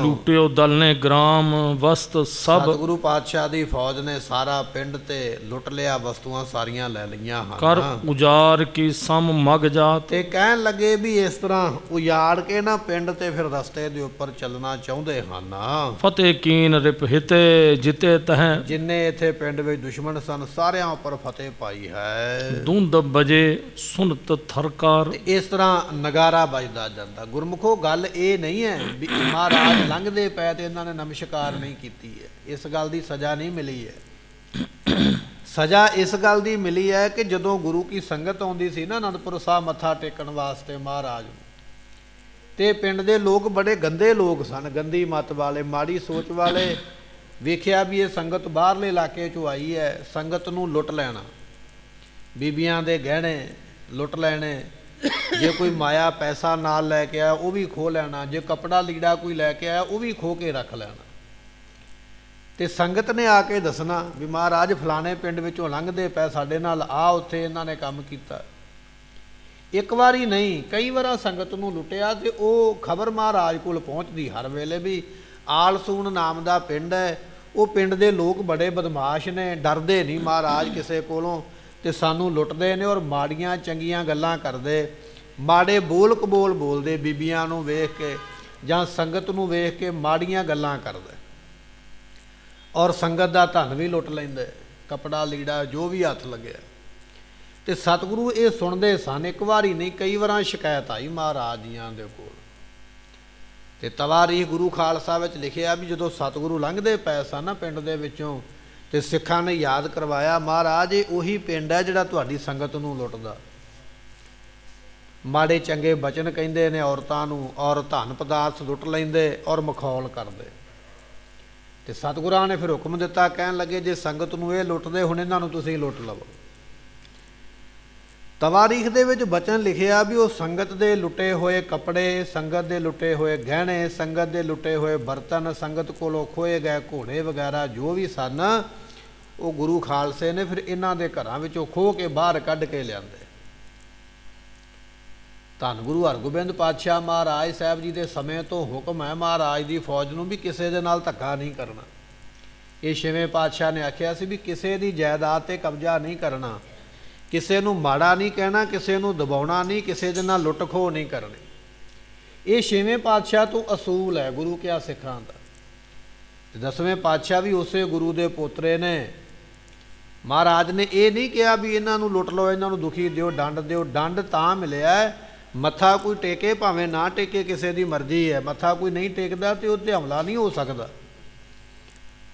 ਲੂਟਿਓ ਦਲ ਨੇ ਗ੍ਰਾਮ ਵਸਤ ਸਭ। ਸਤਿਗੁਰੂ ਪਾਤਸ਼ਾਹ ਦੀ ਫੌਜ ਨੇ ਸਾਰਾ ਪਿੰਡ ਤੇ ਲੁੱਟ ਲਿਆ, ਵਸਤੂਆਂ ਸਾਰੀਆਂ ਲੈ ਲਈਆਂ ਕਰ ਹਨ। ਉਜਾਰ ਕੀ ਸਮ ਮਗ ਜਾਤ। ਤੇ ਕਹਿਣ ਲੱਗੇ ਵੀ ਇਸ ਤਰ੍ਹਾਂ ਉਜਾੜ ਕੇ ਨਾ ਪਿੰਡ ਤੇ ਫਿਰ ਰਸਤੇ ਦੇ ਉੱਪਰ ਚੱਲਣਾ ਚਾਹੁੰਦੇ ਹਨ। ਫਤਿਹ ਕੀਨ ਰਿਪ ਹਿਤੇ ਜਿਤੇ ਤਹਿ। ਜਿੰਨੇ ਇੱਥੇ ਪਿੰਡ ਵਿੱਚ ਦੁਸ਼ਮਣ ਸਨ ਸਾਰਿਆਂ ਉੱਪਰ ਫਤਿਹ ਪਾਈ ਹੈ। ਦੁੰਦ ਬਜੇ ਸੁਨਤ ਥਰਕਾਰ। ਤੇ ਇਸ ਤਰ੍ਹਾਂ ਨਗਾਰਾ ਵੱਜਦਾ ਜਾਂਦਾ। ਗੁਰਮੁਖੋ ਗੱਲ ਇਹ ਨਹੀਂ ਹੈ ਵੀ ਮਹਾਰਾਜ ਲੰਘਦੇ ਪਏ ਤੇ ਇਹਨਾਂ ਨੇ ਨਮਸਕਾਰ ਨਹੀਂ ਕੀਤੀ ਹੈ। ਇਸ ਗੱਲ ਦੀ ਸਜ਼ਾ ਨਹੀਂ ਮਿਲੀ ਹੈ। ਸਜ਼ਾ ਇਸ ਗੱਲ ਦੀ ਮਿਲੀ ਹੈ ਕਿ ਜਦੋਂ ਗੁਰੂ ਕੀ ਸੰਗਤ ਆਉਂਦੀ ਸੀ ਨਾ ਅਨੰਦਪੁਰ ਸਾਹਿਬ ਮੱਥਾ ਟੇਕਣ ਵਾਸਤੇ ਮਹਾਰਾਜ ਨੂੰ, ਤੇ ਪਿੰਡ ਦੇ ਲੋਕ ਬੜੇ ਗੰਦੇ ਲੋਕ ਸਨ, ਗੰਦੀ ਮੱਤ ਵਾਲੇ, ਮਾੜੀ ਸੋਚ ਵਾਲੇ। ਵੇਖਿਆ ਵੀ ਇਹ ਸੰਗਤ ਬਾਹਰਲੇ ਇਲਾਕੇ 'ਚੋਂ ਆਈ ਹੈ, ਸੰਗਤ ਨੂੰ ਲੁੱਟ ਲੈਣਾ, ਬੀਬੀਆਂ ਦੇ ਗਹਿਣੇ ਲੁੱਟ ਲੈਣੇ, ਜੇ ਕੋਈ ਮਾਇਆ ਪੈਸਾ ਨਾਲ ਲੈ ਕੇ ਆਇਆ ਉਹ ਵੀ ਖੋਹ ਲੈਣਾ, ਜੇ ਕੱਪੜਾ ਲੀੜਾ ਕੋਈ ਲੈ ਕੇ ਆਇਆ ਉਹ ਵੀ ਖੋਹ ਕੇ ਰੱਖ ਲੈਣਾ। ਤੇ ਸੰਗਤ ਨੇ ਆ ਕੇ ਦੱਸਣਾ ਵੀ ਮਹਾਰਾਜ ਫਲਾਣੇ ਪਿੰਡ ਵਿੱਚੋਂ ਲੰਘਦੇ ਪਏ, ਸਾਡੇ ਨਾਲ ਆ, ਉੱਥੇ ਇਹਨਾਂ ਨੇ ਕੰਮ ਕੀਤਾ। ਇੱਕ ਵਾਰੀ ਨਹੀਂ ਕਈ ਵਾਰਾਂ ਸੰਗਤ ਨੂੰ ਲੁੱਟਿਆ ਤੇ ਉਹ ਖਬਰ ਮਹਾਰਾਜ ਕੋਲ ਪਹੁੰਚਦੀ ਹਰ ਵੇਲੇ ਵੀ ਆਲਸੂਣ ਨਾਮ ਦਾ ਪਿੰਡ ਹੈ, ਉਹ ਪਿੰਡ ਦੇ ਲੋਕ ਬੜੇ ਬਦਮਾਸ਼ ਨੇ, ਡਰਦੇ ਨਹੀਂ ਮਹਾਰਾਜ ਕਿਸੇ ਕੋਲੋਂ ਤੇ ਸਾਨੂੰ ਲੁੱਟਦੇ ਨੇ ਔਰ ਮਾੜੀਆਂ ਚੰਗੀਆਂ ਗੱਲਾਂ ਕਰਦੇ, ਮਾੜੇ ਬੋਲ ਕਬੋਲ ਬੋਲਦੇ, ਬੀਬੀਆਂ ਨੂੰ ਵੇਖ ਕੇ ਜਾਂ ਸੰਗਤ ਨੂੰ ਵੇਖ ਕੇ ਮਾੜੀਆਂ ਗੱਲਾਂ ਕਰਦੇ ਔਰ ਸੰਗਤ ਦਾ ਧਨ ਵੀ ਲੁੱਟ ਲੈਂਦੇ, ਕੱਪੜਾ ਲੀੜਾ ਜੋ ਵੀ ਹੱਥ ਲੱਗਿਆ। ਤੇ ਸਤਿਗੁਰੂ ਇਹ ਸੁਣਦੇ ਸਨ, ਇੱਕ ਵਾਰੀ ਨਹੀਂ ਕਈ ਵਾਰਾਂ ਸ਼ਿਕਾਇਤ ਆਈ ਮਹਾਰਾਜ ਜੀਆਂ ਦੇ ਕੋਲ। ਤੇ ਤਵਾਰੀਖ ਗੁਰੂ ਖਾਲਸਾ ਵਿੱਚ ਲਿਖਿਆ ਵੀ ਜਦੋਂ ਸਤਿਗੁਰੂ ਲੰਘਦੇ ਪਏ ਸਨ ਨਾ ਪਿੰਡ ਦੇ ਵਿੱਚੋਂ ਤੇ ਸਿੱਖਾਂ ਨੇ ਯਾਦ ਕਰਵਾਇਆ, ਮਹਾਰਾਜ ਇਹ ਉਹੀ ਪਿੰਡ ਹੈ ਜਿਹੜਾ ਤੁਹਾਡੀ ਸੰਗਤ ਨੂੰ ਲੁੱਟਦਾ, ਮਾੜੇ ਚੰਗੇ ਬਚਨ ਕਹਿੰਦੇ ਨੇ ਔਰਤਾਂ ਨੂੰ ਔਰ ਧਨ ਪਦਾਰਥ ਲੁੱਟ ਲੈਂਦੇ ਔਰ ਮਖੌਲ ਕਰਦੇ। ਤੇ ਸਤਿਗੁਰਾਂ ਨੇ ਫਿਰ ਹੁਕਮ ਦਿੱਤਾ, ਕਹਿਣ ਲੱਗੇ ਜੇ ਸੰਗਤ ਨੂੰ ਇਹ ਲੁੱਟਦੇ ਹੁਣ ਇਹਨਾਂ ਨੂੰ ਤੁਸੀਂ ਲੁੱਟ ਲਵੋ। ਤਵਾਰੀਖ ਦੇ ਵਿੱਚ ਬਚਨ ਲਿਖਿਆ ਵੀ ਉਹ ਸੰਗਤ ਦੇ ਲੁੱਟੇ ਹੋਏ ਕੱਪੜੇ, ਸੰਗਤ ਦੇ ਲੁੱਟੇ ਹੋਏ ਗਹਿਣੇ, ਸੰਗਤ ਦੇ ਲੁੱਟੇ ਹੋਏ ਬਰਤਨ, ਸੰਗਤ ਕੋਲੋਂ ਖੋਏ ਗਏ ਘੋੜੇ ਵਗੈਰਾ ਜੋ ਵੀ ਸਨ, ਉਹ ਗੁਰੂ ਖਾਲਸੇ ਨੇ ਫਿਰ ਇਹਨਾਂ ਦੇ ਘਰਾਂ ਵਿੱਚੋਂ ਖੋਹ ਕੇ ਬਾਹਰ ਕੱਢ ਕੇ ਲਿਆਂਦੇ। ਧੰਨ ਗੁਰੂ ਹਰਗੋਬਿੰਦ ਪਾਤਸ਼ਾਹ ਮਹਾਰਾਜ ਸਾਹਿਬ ਜੀ ਦੇ ਸਮੇਂ ਤੋਂ ਹੁਕਮ ਹੈ ਮਹਾਰਾਜ ਦੀ ਫੌਜ ਨੂੰ ਵੀ ਕਿਸੇ ਦੇ ਨਾਲ ਧੱਕਾ ਨਹੀਂ ਕਰਨਾ। ਇਹ ਛੇਵੇਂ ਪਾਤਸ਼ਾਹ ਨੇ ਆਖਿਆ ਸੀ ਵੀ ਕਿਸੇ ਦੀ ਜਾਇਦਾਦ ਤੇ ਕਬਜ਼ਾ ਨਹੀਂ ਕਰਨਾ, ਕਿਸੇ ਨੂੰ ਮਾੜਾ ਨਹੀਂ ਕਹਿਣਾ, ਕਿਸੇ ਨੂੰ ਦਬਾਉਣਾ ਨਹੀਂ, ਕਿਸੇ ਦੇ ਨਾਲ ਲੁੱਟ ਖੋਹ ਨਹੀਂ ਕਰਨੀ। ਇਹ ਛੇਵੇਂ ਪਾਤਸ਼ਾਹ ਤੋਂ ਅਸੂਲ ਹੈ ਗੁਰੂ ਕਿਆ ਸਿੱਖਾਂ ਦਾ। ਤੇ ਦਸਵੇਂ ਪਾਤਸ਼ਾਹ ਵੀ ਉਸੇ ਗੁਰੂ ਦੇ ਪੋਤਰੇ ਨੇ। ਮਹਾਰਾਜ ਨੇ ਇਹ ਨਹੀਂ ਕਿਹਾ ਵੀ ਇਹਨਾਂ ਨੂੰ ਲੁੱਟ ਲਓ, ਇਹਨਾਂ ਨੂੰ ਦੁਖੀ ਦਿਓ, ਡੰਡ ਦਿਓ। ਡੰਡ ਤਾਂ ਮਿਲਿਆ ਮੱਥਾ ਕੋਈ ਟੇਕੇ ਭਾਵੇਂ ਨਾ ਟੇਕੇ, ਕਿਸੇ ਦੀ ਮਰਜ਼ੀ ਹੈ। ਮੱਥਾ ਕੋਈ ਨਹੀਂ ਟੇਕਦਾ ਤੇ ਉਹ 'ਤੇ ਹਮਲਾ ਨਹੀਂ ਹੋ ਸਕਦਾ।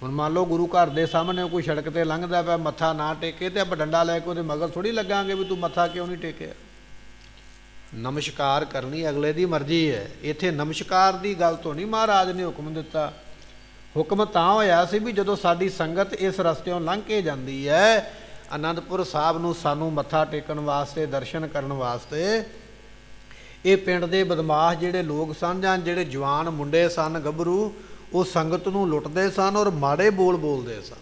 ਹੁਣ ਮੰਨ ਲਓ ਗੁਰੂ ਘਰ ਦੇ ਸਾਹਮਣੇ ਕੋਈ ਸੜਕ ਤੇ ਲੰਘਦਾ ਪਿਆ, ਮੱਥਾ ਨਾ ਟੇਕੇ ਤੇ ਆਪਾਂ ਡੰਡਾ ਲੈ ਕੇ ਉਹਦੇ ਮਗਰ ਥੋੜ੍ਹੀ ਲੱਗਾਂਗੇ ਵੀ ਤੂੰ ਮੱਥਾ ਕਿਉਂ ਨਹੀਂ ਟੇਕਿਆ। ਨਮਸਕਾਰ ਕਰਨੀ ਅਗਲੇ ਦੀ ਮਰਜ਼ੀ ਹੈ। ਇੱਥੇ ਨਮਸਕਾਰ ਦੀ ਗੱਲ ਤੋਂ ਨਹੀਂ ਮਹਾਰਾਜ ਨੇ ਹੁਕਮ ਦਿੱਤਾ। ਹੁਕਮ ਤਾਂ ਹੋਇਆ ਸੀ ਵੀ ਜਦੋਂ ਸਾਡੀ ਸੰਗਤ ਇਸ ਰਸਤਿਓਂ ਲੰਘ ਕੇ ਜਾਂਦੀ ਹੈ ਅਨੰਦਪੁਰ ਸਾਹਿਬ ਨੂੰ ਸਾਨੂੰ ਮੱਥਾ ਟੇਕਣ ਵਾਸਤੇ, ਦਰਸ਼ਨ ਕਰਨ ਵਾਸਤੇ, ਇਹ ਪਿੰਡ ਦੇ ਬਦਮਾਸ਼ ਜਿਹੜੇ ਲੋਕ ਸਨ ਜਾਂ ਜਿਹੜੇ ਜਵਾਨ ਮੁੰਡੇ ਸਨ ਗੱਭਰੂ, ਉਹ ਸੰਗਤ ਨੂੰ ਲੁੱਟਦੇ ਸਨ ਔਰ ਮਾੜੇ ਬੋਲ ਬੋਲਦੇ ਸਨ।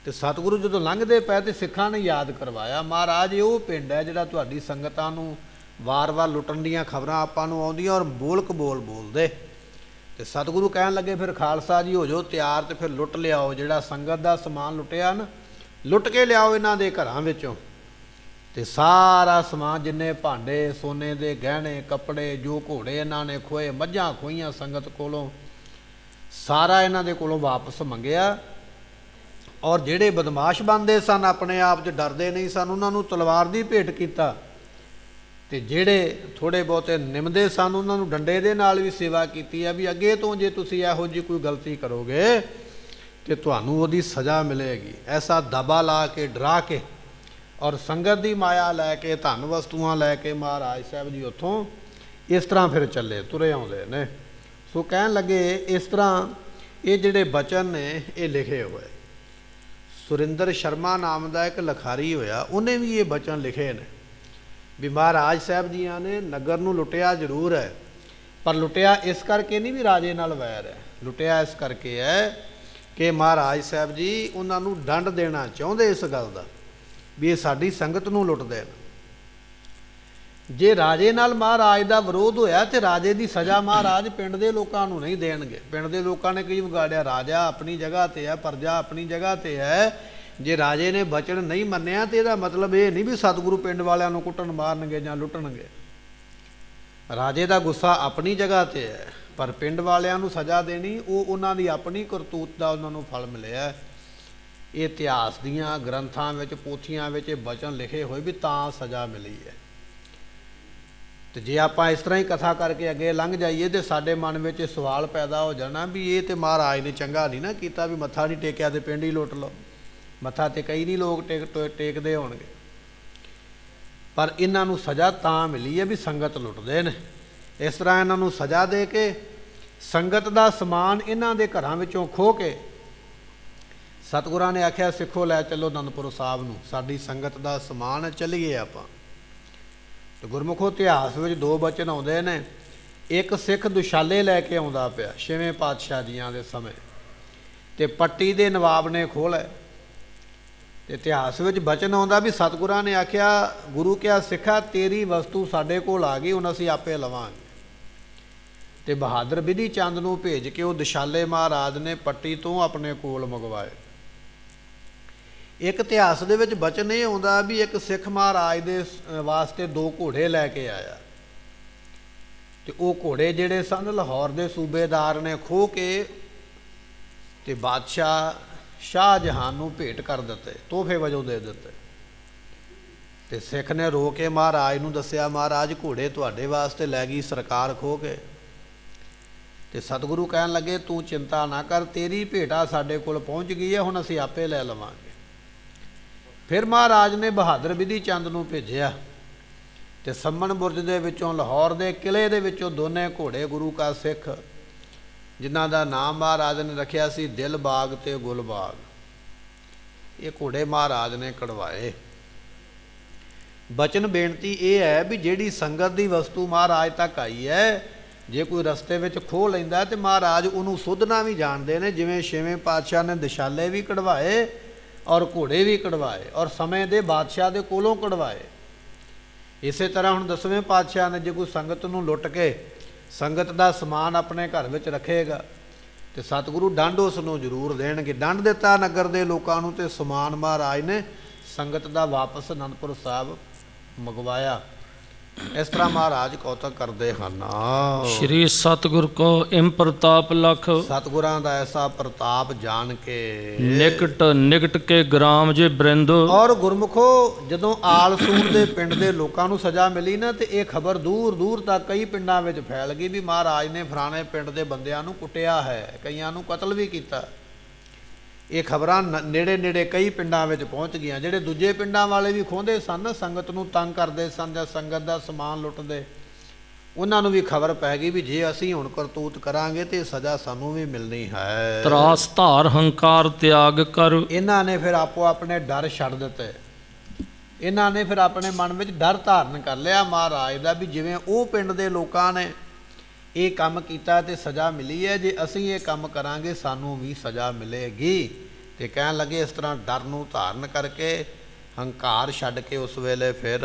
ਤੇ ਸਤਿਗੁਰੂ ਜਦੋਂ ਲੰਘਦੇ ਪਏ ਤੇ ਸਿੱਖਾਂ ਨੇ ਯਾਦ ਕਰਵਾਇਆ, ਮਹਾਰਾਜ ਇਹ ਉਹ ਪਿੰਡ ਹੈ ਜਿਹੜਾ ਤੁਹਾਡੀ ਸੰਗਤਾਂ ਨੂੰ ਵਾਰ-ਵਾਰ ਲੁੱਟਣ ਦੀਆਂ ਖਬਰਾਂ ਆਪਾਂ ਨੂੰ ਆਉਂਦੀਆਂ ਔਰ ਬੋਲ ਕਬੋਲ ਬੋਲਦੇ। ਤੇ ਸਤਿਗੁਰੂ ਕਹਿਣ ਲੱਗੇ ਫਿਰ ਖਾਲਸਾ ਜੀ ਹੋ ਜਾਓ ਤਿਆਰ ਤੇ ਫਿਰ ਲੁੱਟ ਲਿਆਓ, ਜਿਹੜਾ ਸੰਗਤ ਦਾ ਸਮਾਨ ਲੁੱਟਿਆ ਨਾ, ਲੁੱਟ ਕੇ ਲਿਆਓ ਇਹਨਾਂ ਦੇ ਘਰਾਂ ਵਿੱਚੋਂ। ਤੇ ਸਾਰਾ ਸਮਾਨ, ਜਿੰਨੇ ਭਾਂਡੇ ਸੋਨੇ ਦੇ ਗਹਿਣੇ ਕੱਪੜੇ, ਜੋ ਘੋੜੇ ਇਹਨਾਂ ਨੇ ਖੋਏ, ਮੱਝਾਂ ਖੋਈਆਂ ਸੰਗਤ ਕੋਲੋਂ, ਸਾਰਾ ਇਹਨਾਂ ਦੇ ਕੋਲੋਂ ਵਾਪਸ ਮੰਗਿਆ। ਔਰ ਜਿਹੜੇ ਬਦਮਾਸ਼ ਬਣਦੇ ਸਨ, ਆਪਣੇ ਆਪ 'ਚ ਡਰਦੇ ਨਹੀਂ ਸਨ, ਉਹਨਾਂ ਨੂੰ ਤਲਵਾਰ ਦੀ ਭੇਟ ਕੀਤਾ। ਤੇ ਜਿਹੜੇ ਥੋੜ੍ਹੇ ਬਹੁਤੇ ਨਿਮਦੇ ਸਨ, ਉਹਨਾਂ ਨੂੰ ਡੰਡੇ ਦੇ ਨਾਲ ਵੀ ਸੇਵਾ ਕੀਤੀ ਹੈ ਵੀ ਅੱਗੇ ਤੋਂ ਜੇ ਤੁਸੀਂ ਇਹੋ ਜਿਹੀ ਕੋਈ ਗਲਤੀ ਕਰੋਗੇ ਤੇ ਤੁਹਾਨੂੰ ਉਹਦੀ ਸਜ਼ਾ ਮਿਲੇਗੀ। ਐਸਾ ਦਬਾ ਲਾ ਕੇ, ਡਰਾ ਕੇ, ਔਰ ਸੰਗਤ ਦੀ ਮਾਇਆ ਲੈ ਕੇ, ਧਨ ਵਸਤੂਆਂ ਲੈ ਕੇ ਮਹਾਰਾਜ ਸਾਹਿਬ ਜੀ ਉੱਥੋਂ ਇਸ ਤਰ੍ਹਾਂ ਫਿਰ ਚੱਲੇ, ਤੁਰੇ ਆਉਂਦੇ ਨੇ। ਸੋ ਕਹਿਣ ਲੱਗੇ ਇਸ ਤਰ੍ਹਾਂ ਇਹ ਜਿਹੜੇ ਬਚਨ ਨੇ ਇਹ ਲਿਖੇ ਹੋਏ। ਸੁਰਿੰਦਰ ਸ਼ਰਮਾ ਨਾਮ ਦਾ ਇੱਕ ਲਿਖਾਰੀ ਹੋਇਆ, ਉਹਨੇ ਵੀ ਇਹ ਬਚਨ ਲਿਖੇ ਨੇ ਵੀ ਮਹਾਰਾਜ ਸਾਹਿਬ ਜੀਆਂ ਨੇ ਨਗਰ ਨੂੰ ਲੁੱਟਿਆ ਜ਼ਰੂਰ ਹੈ, ਪਰ ਲੁੱਟਿਆ ਇਸ ਕਰਕੇ ਨਹੀਂ ਵੀ ਰਾਜੇ ਨਾਲ ਵੈਰ ਹੈ, ਲੁੱਟਿਆ ਇਸ ਕਰਕੇ ਹੈ ਕਿ ਮਹਾਰਾਜ ਸਾਹਿਬ ਜੀ ਉਹਨਾਂ ਨੂੰ ਦੰਡ ਦੇਣਾ ਚਾਹੁੰਦੇ ਇਸ ਗੱਲ ਦਾ ਵੀ ਇਹ ਸਾਡੀ ਸੰਗਤ ਨੂੰ ਲੁੱਟਦੇ ਨੇ। ਜੇ ਰਾਜੇ ਨਾਲ ਮਹਾਰਾਜ ਦਾ ਵਿਰੋਧ ਹੋਇਆ ਤੇ ਰਾਜੇ ਦੀ ਸਜ਼ਾ ਮਹਾਰਾਜ ਪਿੰਡ ਦੇ ਲੋਕਾਂ ਨੂੰ ਨਹੀਂ ਦੇਣਗੇ। ਪਿੰਡ ਦੇ ਲੋਕਾਂ ਨੇ ਕੀ ਵਿਗਾੜਿਆ? ਰਾਜਾ ਆਪਣੀ ਜਗ੍ਹਾ ਤੇ ਹੈ, ਪ੍ਰਜਾ ਆਪਣੀ ਜਗ੍ਹਾ ਤੇ ਹੈ। ਜੇ ਰਾਜੇ ਨੇ ਬਚਨ ਨਹੀਂ ਮੰਨਿਆ ਤੇ ਇਹਦਾ ਮਤਲਬ ਇਹ ਨਹੀਂ ਵੀ ਸਤਿਗੁਰੂ ਪਿੰਡ ਵਾਲਿਆਂ ਨੂੰ ਕੁੱਟਣ ਮਾਰਨਗੇ ਜਾਂ ਲੁੱਟਣਗੇ। ਰਾਜੇ ਦਾ ਗੁੱਸਾ ਆਪਣੀ ਜਗ੍ਹਾ ਤੇ ਹੈ, ਪਰ ਪਿੰਡ ਵਾਲਿਆਂ ਨੂੰ ਸਜ਼ਾ ਦੇਣੀ ਉਹ ਉਹਨਾਂ ਦੀ ਆਪਣੀ ਕਰਤੂਤ ਦਾ ਉਹਨਾਂ ਨੂੰ ਫਲ ਮਿਲਿਆ। ਇਹ ਇਤਿਹਾਸ ਦੀਆਂ ਗ੍ਰੰਥਾਂ ਵਿੱਚ, ਪੋਥੀਆਂ ਵਿੱਚ ਇਹ ਬਚਨ ਲਿਖੇ ਹੋਏ ਵੀ ਤਾਂ ਸਜ਼ਾ ਮਿਲੀ ਹੈ। ਤੇ ਜੇ ਆਪਾਂ ਇਸ ਤਰ੍ਹਾਂ ਹੀ ਕਥਾ ਕਰਕੇ ਅੱਗੇ ਲੰਘ ਜਾਈਏ ਤੇ ਸਾਡੇ ਮਨ ਵਿੱਚ ਸਵਾਲ ਪੈਦਾ ਹੋ ਜਾਣਾ ਵੀ ਇਹ ਤੇ ਮਹਾਰਾਜ ਨੇ ਚੰਗਾ ਨਹੀਂ ਨਾ ਕੀਤਾ ਵੀ ਮੱਥਾ ਨਹੀਂ ਟੇਕਿਆ ਤੇ ਪਿੰਡ ਹੀ ਲੁੱਟ ਲਓ। ਮੱਥਾ ਤੇ ਕਈ ਨਹੀਂ ਲੋਕ ਟੇਕਦੇ ਹੋਣਗੇ, ਪਰ ਇਹਨਾਂ ਨੂੰ ਸਜ਼ਾ ਤਾਂ ਮਿਲੀ ਹੈ ਵੀ ਸੰਗਤ ਲੁੱਟਦੇ ਨੇ। ਇਸ ਤਰ੍ਹਾਂ ਇਹਨਾਂ ਨੂੰ ਸਜ਼ਾ ਦੇ ਕੇ ਸੰਗਤ ਦਾ ਸਮਾਨ ਇਹਨਾਂ ਦੇ ਘਰਾਂ ਵਿੱਚੋਂ ਖੋਹ ਕੇ ਸਤਿਗੁਰਾਂ ਨੇ ਆਖਿਆ ਸਿੱਖੋ ਲੈ ਚੱਲੋ ਅਨੰਦਪੁਰ ਸਾਹਿਬ ਨੂੰ, ਸਾਡੀ ਸੰਗਤ ਦਾ ਸਮਾਨ ਚੱਲੀਏ ਆਪਾਂ। ਤੇ ਗੁਰਮੁਖੋ ਇਤਿਹਾਸ ਵਿੱਚ ਦੋ ਬਚਨ ਆਉਂਦੇ ਨੇ। ਇੱਕ ਸਿੱਖ ਦੁਸ਼ਾਲੇ ਲੈ ਕੇ ਆਉਂਦਾ ਪਿਆ 6ਵੇਂ ਪਾਤਸ਼ਾਹ ਜੀਆਂ ਦੇ ਸਮੇਂ, ਤੇ ਪੱਟੀ ਦੇ ਨਵਾਬ ਨੇ ਖੋਹ ਲਿਆ। ਤੇ ਇਤਿਹਾਸ ਵਿੱਚ ਬਚਨ ਆਉਂਦਾ ਵੀ ਸਤਿਗੁਰਾਂ ਨੇ ਆਖਿਆ, ਗੁਰੂ ਕਿਹਾ ਸਿੱਖਾ ਤੇਰੀ ਵਸਤੂ ਸਾਡੇ ਕੋਲ ਆ ਗਈ, ਹੁਣ ਅਸੀਂ ਆਪੇ ਲਵਾਂਗੇ। ਤੇ ਬਹਾਦਰ ਬਿਧੀ ਚੰਦ ਨੂੰ ਭੇਜ ਕੇ ਉਹ ਦੁਸ਼ਾਲੇ ਮਹਾਰਾਜ ਨੇ ਪੱਟੀ ਤੋਂ ਆਪਣੇ ਕੋਲ ਮੰਗਵਾਏ। ਇੱਕ ਇਤਿਹਾਸ ਦੇ ਵਿੱਚ ਬਚਨ ਇਹ ਆਉਂਦਾ ਵੀ ਇੱਕ ਸਿੱਖ ਮਹਾਰਾਜ ਦੇ ਵਾਸਤੇ 2 ਘੋੜੇ ਲੈ ਕੇ ਆਇਆ, ਤੇ ਉਹ ਘੋੜੇ ਜਿਹੜੇ ਸਨ ਲਾਹੌਰ ਦੇ ਸੂਬੇਦਾਰ ਨੇ ਖੋਹ ਕੇ ਤੇ ਬਾਦਸ਼ਾਹ ਸ਼ਾਹਜਹਾਨ ਨੂੰ ਭੇਟ ਕਰ ਦਿੱਤੇ, ਤੋਹਫੇ ਵਜੋਂ ਦੇ ਦਿੱਤੇ। ਤੇ ਸਿੱਖ ਨੇ ਰੋ ਕੇ ਮਹਾਰਾਜ ਨੂੰ ਦੱਸਿਆ, ਮਹਾਰਾਜ ਘੋੜੇ ਤੁਹਾਡੇ ਵਾਸਤੇ ਲੈ ਗਈ ਸਰਕਾਰ ਖੋਹ ਕੇ। ਤੇ ਸਤਿਗੁਰੂ ਕਹਿਣ ਲੱਗੇ ਤੂੰ ਚਿੰਤਾ ਨਾ ਕਰ, ਤੇਰੀ ਭੇਟਾ ਸਾਡੇ ਕੋਲ ਪਹੁੰਚ ਗਈ ਹੈ, ਹੁਣ ਅਸੀਂ ਆਪੇ ਲੈ ਲਵਾਂਗੇ। ਫਿਰ ਮਹਾਰਾਜ ਨੇ ਬਹਾਦਰ ਬਿਧੀ ਚੰਦ ਨੂੰ ਭੇਜਿਆ, ਤੇ ਸੰਮਨ ਬੁਰਜ ਦੇ ਵਿੱਚੋਂ, ਲਾਹੌਰ ਦੇ ਕਿਲੇ ਦੇ ਵਿੱਚੋਂ ਦੋਨੇ ਘੋੜੇ ਗੁਰੂ ਕਾ ਸਿੱਖ, ਜਿਨ੍ਹਾਂ ਦਾ ਨਾਮ ਮਹਾਰਾਜ ਨੇ ਰੱਖਿਆ ਸੀ ਦਿਲ ਬਾਗ ਤੇ ਗੁਲ ਬਾਗ, ਇਹ ਘੋੜੇ ਮਹਾਰਾਜ ਨੇ ਕਢਵਾਏ। ਬਚਨ ਬੇਨਤੀ ਇਹ ਹੈ ਵੀ ਜਿਹੜੀ ਸੰਗਤ ਦੀ ਵਸਤੂ ਮਹਾਰਾਜ ਤੱਕ ਆਈ ਹੈ, ਜੇ ਕੋਈ ਰਸਤੇ ਵਿੱਚ ਖੋਹ ਲੈਂਦਾ ਤੇ ਮਹਾਰਾਜ ਉਹਨੂੰ ਸੁੱਧਣਾ ਵੀ ਜਾਣਦੇ ਨੇ। ਜਿਵੇਂ 6ਵੇਂ ਪਾਤਸ਼ਾਹ ਨੇ ਦਿਸ਼ਾਲੇ ਵੀ ਕਢਵਾਏ ਔਰ ਘੋੜੇ ਵੀ ਕਢਵਾਏ, ਔਰ ਸਮੇਂ ਦੇ ਬਾਦਸ਼ਾਹ ਦੇ ਕੋਲੋਂ ਕਢਵਾਏ। ਇਸੇ ਤਰ੍ਹਾਂ ਹੁਣ 10ਵੇਂ ਪਾਤਸ਼ਾਹ ਨੇ ਜੇ ਕੋਈ ਸੰਗਤ ਨੂੰ ਲੁੱਟ ਕੇ ਸੰਗਤ ਦਾ ਸਮਾਨ ਆਪਣੇ ਘਰ ਵਿੱਚ ਰੱਖੇਗਾ ਤੇ ਸਤਿਗੁਰੂ ਦੰਡ ਉਸ ਨੂੰ ਜ਼ਰੂਰ ਦੇਣਗੇ। ਦੰਡ ਦਿੱਤਾ ਨਗਰ ਦੇ ਲੋਕਾਂ ਨੂੰ, ਤੇ ਸਮਾਨ ਮਹਾਰਾਜ ਨੇ ਸੰਗਤ ਦਾ ਵਾਪਸ ਅਨੰਦਪੁਰ ਸਾਹਿਬ ਮੰਗਵਾਇਆ। ਇਸ ਤਰ੍ਹਾਂ ਮਹਾਰਾਜ ਕੌਤਕ ਕਰਦੇ ਹਨ। ਸ਼੍ਰੀ ਸਤਿਗੁਰ ਕੋ ਇਮ ਪ੍ਰਤਾਪ ਲਖ, ਸਤਿਗੁਰਾਂ ਦਾ ਐਸਾ ਪ੍ਰਤਾਪ ਜਾਣ ਕੇ ਨਿਕਟ ਨਿਕਟ ਕੇ ਗ੍ਰਾਮ ਜੇ ਬ੍ਰਿੰਦ। ਔਰ ਗੁਰਮੁਖੋ ਜਦੋਂ ਆਲ ਸੂਰ ਦੇ ਪਿੰਡ ਦੇ ਲੋਕਾਂ ਨੂੰ ਸਜ਼ਾ ਮਿਲੀ ਨਾ, ਤੇ ਇਹ ਖਬਰ ਦੂਰ ਦੂਰ ਤੱਕ ਕਈ ਪਿੰਡਾਂ ਵਿੱਚ ਫੈਲ ਗਈ ਵੀ ਮਹਾਰਾਜ ਨੇ ਫਲਾਣੇ ਪਿੰਡ ਦੇ ਬੰਦਿਆਂ ਨੂੰ ਕੁੱਟਿਆ ਹੈ, ਕਈਆਂ ਨੂੰ ਕਤਲ ਵੀ ਕੀਤਾ। ਇਹ ਖਬਰਾਂ ਨੇੜੇ ਨੇੜੇ ਕਈ ਪਿੰਡਾਂ ਵਿੱਚ ਪਹੁੰਚ ਗਈਆਂ। ਜਿਹੜੇ ਦੂਜੇ ਪਿੰਡਾਂ ਵਾਲੇ ਵੀ ਖੋਹਦੇ ਸਨ, ਸੰਗਤ ਨੂੰ ਤੰਗ ਕਰਦੇ ਸਨ ਜਾਂ ਸੰਗਤ ਦਾ ਸਮਾਨ ਲੁੱਟਦੇ, ਉਹਨਾਂ ਨੂੰ ਵੀ ਖਬਰ ਪੈ ਗਈ ਵੀ ਜੇ ਅਸੀਂ ਹੁਣ ਕਰਤੂਤ ਕਰਾਂਗੇ ਤੇ ਸਜ਼ਾ ਸਾਨੂੰ ਵੀ ਮਿਲਣੀ ਹੈ। ਤਰਾਸ ਧਾਰ ਹੰਕਾਰ ਤਿਆਗ ਕਰ। ਇਹਨਾਂ ਨੇ ਫਿਰ ਆਪੋ ਆਪਣੇ ਡਰ ਛੱਡ ਦਿੱਤੇ। ਇਹਨਾਂ ਨੇ ਫਿਰ ਆਪਣੇ ਮਨ ਵਿੱਚ ਡਰ ਧਾਰਨ ਕਰ ਲਿਆ ਮਹਾਰਾਜ ਦਾ ਵੀ ਜਿਵੇਂ ਉਹ ਪਿੰਡ ਦੇ ਲੋਕਾਂ ਨੇ ਇਹ ਕੰਮ ਕੀਤਾ ਤੇ ਸਜ਼ਾ ਮਿਲੀ ਹੈ, ਜੇ ਅਸੀਂ ਇਹ ਕੰਮ ਕਰਾਂਗੇ ਸਾਨੂੰ ਵੀ ਸਜ਼ਾ ਮਿਲੇਗੀ। ਤੇ ਕਹਿਣ ਲੱਗੇ ਇਸ ਤਰ੍ਹਾਂ ਡਰ ਨੂੰ ਧਾਰਨ ਕਰਕੇ ਹੰਕਾਰ ਛੱਡ ਕੇ ਉਸ ਵੇਲੇ ਫਿਰ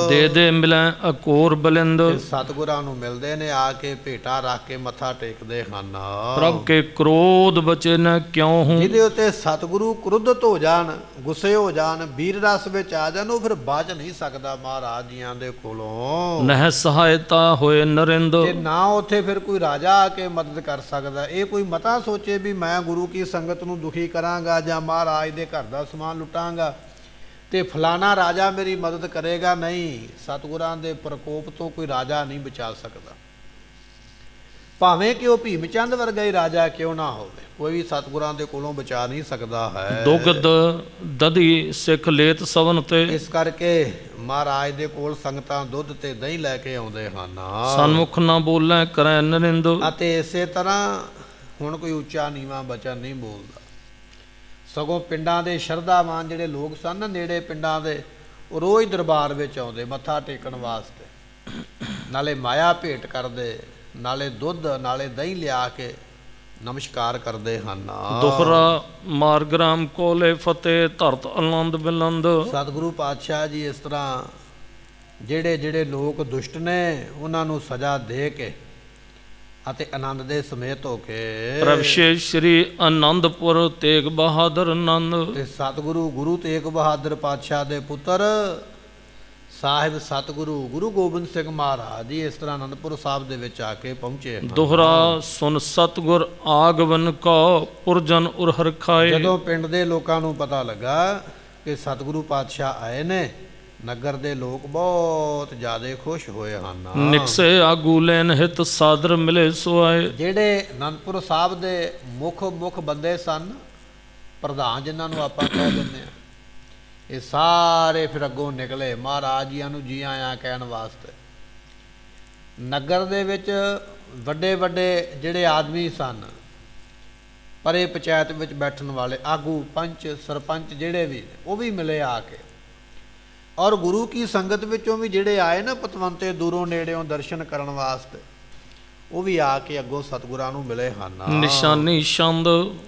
ਦੇ ਦੇ ਮਿਲੈ ਅਕੋਰ ਬਲਿੰਦ। ਸਤਿਗੁਰਾਂ ਨੂੰ ਮਿਲਦੇ ਨੇ, ਆ ਕੇ ਭੇਟਾ ਰੱਖ ਕੇ ਮੱਥਾ ਟੇਕਦੇ ਹਨ। ਪ੍ਰਭ ਕੇ ਕ੍ਰੋਧ ਬਚੇ ਨ ਕਿਉ ਹੂੰ। ਜਿਹਦੇ ਉੱਤੇ ਸਤਿਗੁਰੂ ਕ੍ਰੁੱਧਤ ਹੋ ਜਾਣ, ਗੁੱਸੇ ਹੋ ਜਾਣ, ਵੀਰ ਰਸ ਵਿੱਚ ਆ ਜਾਣ, ਉਹ ਫਿਰ ਬਚ ਨਹੀਂ ਸਕਦਾ ਮਹਾਰਾਜ ਜੀਆਂ ਦੇ ਕੋਲੋਂ। ਨਹਿ ਸਹਾਇਤਾ ਹੋਏ ਨਰਿੰਦ। ਤੇ ਨਾ ਉੱਥੇ ਫਿਰ ਕੋਈ ਰਾਜਾ ਆ ਕੇ ਮਦਦ ਕਰ ਸਕਦਾ। ਇਹ ਕੋਈ ਮਤਾ ਸੋਚੇ ਵੀ ਮੈਂ ਗੁਰੂ ਕੀ ਸੰਗਤ ਨੂੰ ਦੁਖੀ ਕਰਾਂਗਾ ਜਾਂ ਮਹਾਰਾਜ ਦੇ ਘਰ ਦਾ ਸਮਾਨ ਲੁੱਟਾਂਗਾ ਤੇ ਫਲਾਣਾ ਰਾਜਾ ਮੇਰੀ ਮਦਦ ਕਰੇਗਾ, ਨਹੀਂ। ਸਤਿਗੁਰਾਂ ਦੇ ਪ੍ਰਕੋਪ ਤੋਂ ਕੋਈ ਰਾਜਾ ਨਹੀਂ ਬਚਾ ਸਕਦਾ, ਭਾਵੇਂ ਕਿ ਉਹ ਭੀਮ ਚੰਦ ਵਰਗਾ ਹੀ ਰਾਜਾ ਕਿਉਂ ਨਾ ਹੋਵੇ, ਕੋਈ ਵੀ ਸਤਿਗੁਰਾਂ ਦੇ ਕੋਲੋਂ ਬਚਾ ਨਹੀਂ ਸਕਦਾ ਹੈ। ਦੁਗਧ ਦਧੀ ਸਿੱਖ ਲੇਤ ਸਵਨ ਤੇ। ਇਸ ਕਰਕੇ ਮਹਾਰਾਜ ਦੇ ਕੋਲ ਸੰਗਤਾਂ ਦੁੱਧ ਤੇ ਦਹੀਂ ਲੈ ਕੇ ਆਉਂਦੇ ਹਨ। ਸਨਮੁਖ ਨਾ ਬੋਲੇ ਕਰੈ ਨਰਿੰਦ। ਅਤੇ ਇਸੇ ਤਰ੍ਹਾਂ ਹੁਣ ਕੋਈ ਉੱਚਾ ਨੀਵਾਂ ਬਚਨ ਨਹੀਂ ਬੋਲਦਾ, ਸਗੋਂ ਪਿੰਡਾਂ ਦੇ ਸ਼ਰਧਾਵਾਨ ਜਿਹੜੇ ਲੋਕ ਸਨ ਨਾ, ਨੇੜੇ ਪਿੰਡਾਂ ਦੇ, ਉਹ ਰੋਜ਼ ਦਰਬਾਰ ਵਿੱਚ ਆਉਂਦੇ ਮੱਥਾ ਟੇਕਣ ਵਾਸਤੇ, ਨਾਲੇ ਮਾਇਆ ਭੇਟ ਕਰਦੇ, ਨਾਲੇ ਦੁੱਧ ਨਾਲੇ ਦਹੀਂ ਲਿਆ ਕੇ ਨਮਸਕਾਰ ਕਰਦੇ ਹਨ। ਦੁਹਰਾ ਮਾਰਗਰਾਮ ਕੋਲੇ ਫਤਿਹ ਧਰਤ ਆਨੰਦ ਬਿਲੰਦ। ਸਤਿਗੁਰੂ ਪਾਤਸ਼ਾਹ ਜੀ ਇਸ ਤਰ੍ਹਾਂ ਜਿਹੜੇ ਜਿਹੜੇ ਲੋਕ ਦੁਸ਼ਟ ਨੇ ਉਹਨਾਂ ਨੂੰ ਸਜ਼ਾ ਦੇ ਕੇ ਅਤੇ ਆਨੰਦ ਦੇ ਸਮੇਤ ਹੋ ਕੇ ਪ੍ਰਭਸ਼ੇ ਸ਼੍ਰੀ ਆਨੰਦਪੁਰ ਤੇਗ ਬਹਾਦਰ ਆਨੰਦ। ਤੇ ਸਤਿਗੁਰੂ ਗੁਰੂ ਤੇਗ ਬਹਾਦਰ ਪਾਤਸ਼ਾਹ ਦੇ ਪੁੱਤਰ ਸਾਹਿਬ ਸਤਿਗੁਰੂ ਗੁਰੂ ਗੋਬਿੰਦ ਸਿੰਘ ਮਹਾਰਾਜ ਜੀ ਇਸ ਤਰ੍ਹਾਂ ਆਨੰਦਪੁਰ ਸਾਹਿਬ ਦੇ ਵਿੱਚ ਆ ਕੇ ਪਹੁੰਚੇ। ਦੋਹਰਾ ਸੁਨ ਸਤਿਗੁਰ ਆਗਮਨ ਕੋ ਪੁਰਜਨ ਉਰ ਹਰਖਾਏ। ਜਦੋਂ ਪਿੰਡ ਦੇ ਲੋਕਾਂ ਨੂੰ ਪਤਾ ਲੱਗਾ ਕਿ ਸਤਿਗੁਰੂ ਪਾਤਸ਼ਾਹ ਆਏ ਨੇ, ਨਗਰ ਦੇ ਲੋਕ ਬਹੁਤ ਜ਼ਿਆਦਾ ਖੁਸ਼ ਹੋਏ ਹਨ। ਨਿਕਸੇ ਆਗੂ ਲੈਨ ਹਿਤ ਸਾਦਰ ਮਿਲੇ ਸੁਆਏ। ਜਿਹੜੇ ਅਨੰਦਪੁਰ ਸਾਹਿਬ ਦੇ ਮੁੱਖ ਬੰਦੇ ਸਨ, ਪ੍ਰਧਾਨ ਜਿਨ੍ਹਾਂ ਨੂੰ ਆਪਾਂ ਕਹਿ ਦਿੰਦੇ ਆ, ਇਹ ਸਾਰੇ ਫਿਰ ਅੱਗੋਂ ਨਿਕਲੇ ਮਹਾਰਾਜ ਜੀਆਂ ਨੂੰ ਜੀ ਆਇਆਂ ਕਹਿਣ ਵਾਸਤੇ। ਨਗਰ ਦੇ ਵਿੱਚ ਵੱਡੇ ਵੱਡੇ ਜਿਹੜੇ ਆਦਮੀ ਸਨ, ਪਰੇ ਪੰਚਾਇਤ ਵਿੱਚ ਬੈਠਣ ਵਾਲੇ ਆਗੂ, ਪੰਚ ਸਰਪੰਚ ਜਿਹੜੇ ਵੀ, ਉਹ ਵੀ ਮਿਲੇ ਆ ਕੇ। ਔਰ ਗੁਰੂ ਕੀ ਸੰਗਤ ਵਿੱਚੋਂ ਵੀ ਜਿਹੜੇ ਆਏ ਨਾ ਪਤਵੰਤੇ ਦੂਰੋਂ ਨੇੜਿਓਂ ਦਰਸ਼ਨ ਕਰਨ ਵਾਸਤੇ, ਉਹ ਵੀ ਆ ਕੇ ਅੱਗੋਂ ਸਤਿਗੁਰਾਂ ਨੂੰ ਮਿਲੇ ਹਨ। ਨਿਸ਼ਾਨੀ ਛੰਦ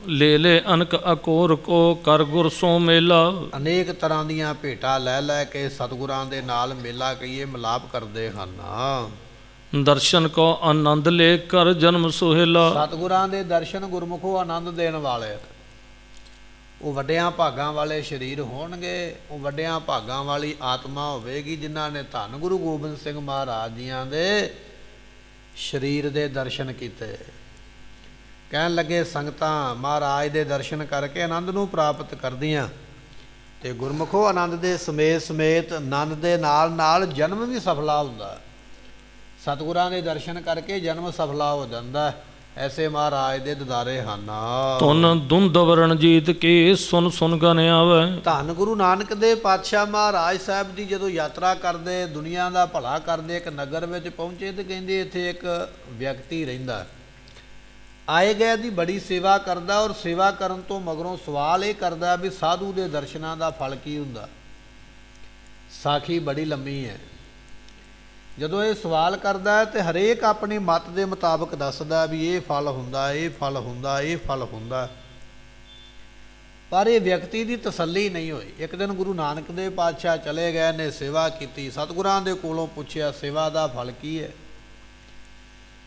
ਲੈ ਲੈ ਅਨਕ ਅਕੋਰ ਕੋ ਕਰ ਗੁਰ ਸੋ ਮੇਲਾ। ਅਨੇਕ ਤਰ੍ਹਾਂ ਦੀਆਂ ਭੇਟਾਂ ਲੈ ਲੈ ਕੇ ਸਤਿਗੁਰਾਂ ਦੇ ਨਾਲ ਮੇਲਾ ਕਹੀਏ ਮਿਲਾਪ ਕਰਦੇ ਹਨ। ਦਰਸ਼ਨ ਕੋ ਆਨੰਦ ਲੈ ਕਰ ਜਨਮ ਸੁਹੇਲਾ। ਸਤਿਗੁਰਾਂ ਦੇ ਦਰਸ਼ਨ ਗੁਰਮੁਖੋ ਆਨੰਦ ਦੇਣ ਵਾਲੇ, ਉਹ ਵੱਡਿਆਂ ਭਾਗਾਂ ਵਾਲੇ ਸਰੀਰ ਹੋਣਗੇ, ਉਹ ਵੱਡਿਆਂ ਭਾਗਾਂ ਵਾਲੀ ਆਤਮਾ ਹੋਵੇਗੀ ਜਿਨ੍ਹਾਂ ਨੇ ਧੰਨ ਗੁਰੂ ਗੋਬਿੰਦ ਸਿੰਘ ਮਹਾਰਾਜ ਜੀਆਂ ਦੇ ਸਰੀਰ ਦੇ ਦਰਸ਼ਨ ਕੀਤੇ। ਕਹਿਣ ਲੱਗੇ ਸੰਗਤਾਂ ਮਹਾਰਾਜ ਦੇ ਦਰਸ਼ਨ ਕਰਕੇ ਆਨੰਦ ਨੂੰ ਪ੍ਰਾਪਤ ਕਰਦੀਆਂ, ਤੇ ਗੁਰਮੁਖੋ ਆਨੰਦ ਦੇ ਸਮੇਤ ਆਨੰਦ ਦੇ ਨਾਲ ਨਾਲ ਜਨਮ ਵੀ ਸਫਲਾ ਹੁੰਦਾ। ਸਤਿਗੁਰਾਂ ਦੇ ਦਰਸ਼ਨ ਕਰਕੇ ਜਨਮ ਸਫਲਾ ਹੋ ਜਾਂਦਾ। ਐਸੇ ਮਹਾਰਾਜ ਦੇ ਦਿਦਾਰੇ ਹਨ। ਤੁਨ ਦੁੰਦਵ ਰਣਜੀਤ ਕੀ ਸੁਨ ਸੁਨ ਗਨ ਆਵੇ। ਧੰਨ ਗੁਰੂ ਨਾਨਕ ਦੇ ਪਾਤਸ਼ਾਹ ਮਹਾਰਾਜ ਸਾਹਿਬ ਦੀ ਜਦੋਂ ਯਾਤਰਾ ਕਰਦੇ, ਦੁਨੀਆ ਦਾ ਭਲਾ ਕਰਦੇ, ਇੱਕ ਨਗਰ ਵਿੱਚ ਪਹੁੰਚੇ ਤੇ ਕਹਿੰਦੇ ਇੱਥੇ ਇੱਕ ਵਿਅਕਤੀ ਰਹਿੰਦਾ, ਆਏ ਗਏ ਦੀ ਬੜੀ ਸੇਵਾ ਕਰਦਾ, ਔਰ ਸੇਵਾ ਕਰਨ ਤੋਂ ਮਗਰੋਂ ਸਵਾਲ ਇਹ ਕਰਦਾ ਵੀ ਸਾਧੂ ਦੇ ਦਰਸ਼ਨਾਂ ਦਾ ਫਲ ਕੀ ਹੁੰਦਾ। ਸਾਖੀ ਬੜੀ ਲੰਮੀ ਹੈ। ਜਦੋਂ ਇਹ ਸਵਾਲ ਕਰਦਾ ਹੈ ਤੇ ਹਰੇਕ ਆਪਣੀ ਮਤ ਦੇ ਮੁਤਾਬਕ ਦੱਸਦਾ ਵੀ ਇਹ ਫਲ ਹੁੰਦਾ, ਇਹ ਫਲ ਹੁੰਦਾ, ਇਹ ਫਲ ਹੁੰਦਾ, ਪਰ ਇਹ ਵਿਅਕਤੀ ਦੀ ਤਸੱਲੀ ਨਹੀਂ ਹੋਈ। ਇੱਕ ਦਿਨ ਗੁਰੂ ਨਾਨਕ ਦੇਵ ਪਾਤਸ਼ਾਹ ਚਲੇ ਗਏ ਨੇ, ਸੇਵਾ ਕੀਤੀ, ਸਤਿਗੁਰਾਂ ਦੇ ਕੋਲੋਂ ਪੁੱਛਿਆ ਸੇਵਾ ਦਾ ਫਲ ਕੀ ਹੈ।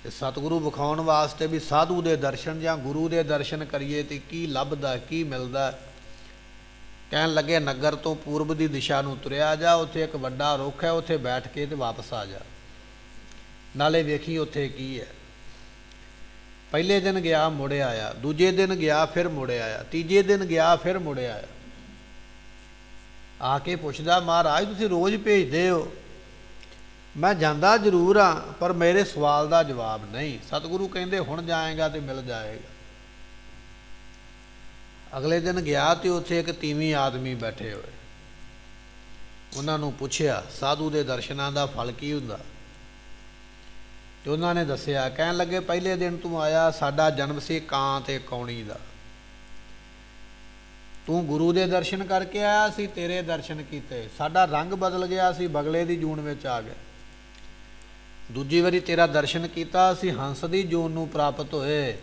ਤੇ ਸਤਿਗੁਰੂ ਵਿਖਾਉਣ ਵਾਸਤੇ ਵੀ ਸਾਧੂ ਦੇ ਦਰਸ਼ਨ ਜਾਂ ਗੁਰੂ ਦੇ ਦਰਸ਼ਨ ਕਰੀਏ ਤੇ ਕੀ ਲੱਭਦਾ, ਕੀ ਮਿਲਦਾ। ਕਹਿਣ ਲੱਗੇ ਨਗਰ ਤੋਂ ਪੂਰਬ ਦੀ ਦਿਸ਼ਾ ਨੂੰ ਤੁਰਿਆ ਜਾ, ਉੱਥੇ ਇੱਕ ਵੱਡਾ ਰੁੱਖ ਹੈ, ਉੱਥੇ ਬੈਠ ਕੇ ਤੇ ਵਾਪਸ ਆ ਜਾ, ਨਾਲੇ ਵੇਖੀ ਉੱਥੇ ਕੀ ਹੈ। ਪਹਿਲੇ ਦਿਨ ਗਿਆ ਮੁੜ ਆਇਆ, ਦੂਜੇ ਦਿਨ ਗਿਆ ਫਿਰ ਮੁੜ ਆਇਆ, ਤੀਜੇ ਦਿਨ ਗਿਆ ਫਿਰ ਮੁੜ ਆਇਆ। ਆ ਕੇ ਪੁੱਛਦਾ ਮਹਾਰਾਜ ਤੁਸੀਂ ਰੋਜ਼ ਭੇਜਦੇ ਹੋ, ਮੈਂ ਜਾਂਦਾ ਜ਼ਰੂਰ ਹਾਂ ਪਰ ਮੇਰੇ ਸਵਾਲ ਦਾ ਜਵਾਬ ਨਹੀਂ। ਸਤਿਗੁਰੂ ਕਹਿੰਦੇ ਹੁਣ ਜਾਏਗਾ ਤੇ ਮਿਲ ਜਾਏਗਾ। ਅਗਲੇ ਦਿਨ ਗਿਆ ਤੇ ਉੱਥੇ ਇੱਕ ਤੀਵੀਂ ਆਦਮੀ ਬੈਠੇ ਹੋਏ। ਉਹਨਾਂ ਨੂੰ ਪੁੱਛਿਆ ਸਾਧੂ ਦੇ ਦਰਸ਼ਨਾਂ ਦਾ ਫਲ ਕੀ ਹੁੰਦਾ, ਤੇ ਉਹਨਾਂ ਨੇ ਦੱਸਿਆ। ਕਹਿਣ ਲੱਗੇ ਪਹਿਲੇ ਦਿਨ ਤੂੰ ਆਇਆ, ਸਾਡਾ ਜਨਮ ਸੀ ਕਾਂ ਤੇ ਕੌਣੀ ਦਾ, ਤੂੰ ਗੁਰੂ ਦੇ ਦਰਸ਼ਨ ਕਰਕੇ ਆਇਆ ਸੀ, ਤੇਰੇ ਦਰਸ਼ਨ ਕੀਤੇ, ਸਾਡਾ ਰੰਗ ਬਦਲ ਗਿਆ, ਅਸੀਂ ਬਗਲੇ ਦੀ ਜੂਨ ਵਿੱਚ ਆ ਗਏ। ਦੂਜੀ ਵਾਰੀ ਤੇਰਾ ਦਰਸ਼ਨ ਕੀਤਾ, ਅਸੀਂ ਹੰਸ ਦੀ ਜੂਨ ਨੂੰ ਪ੍ਰਾਪਤ ਹੋਏ।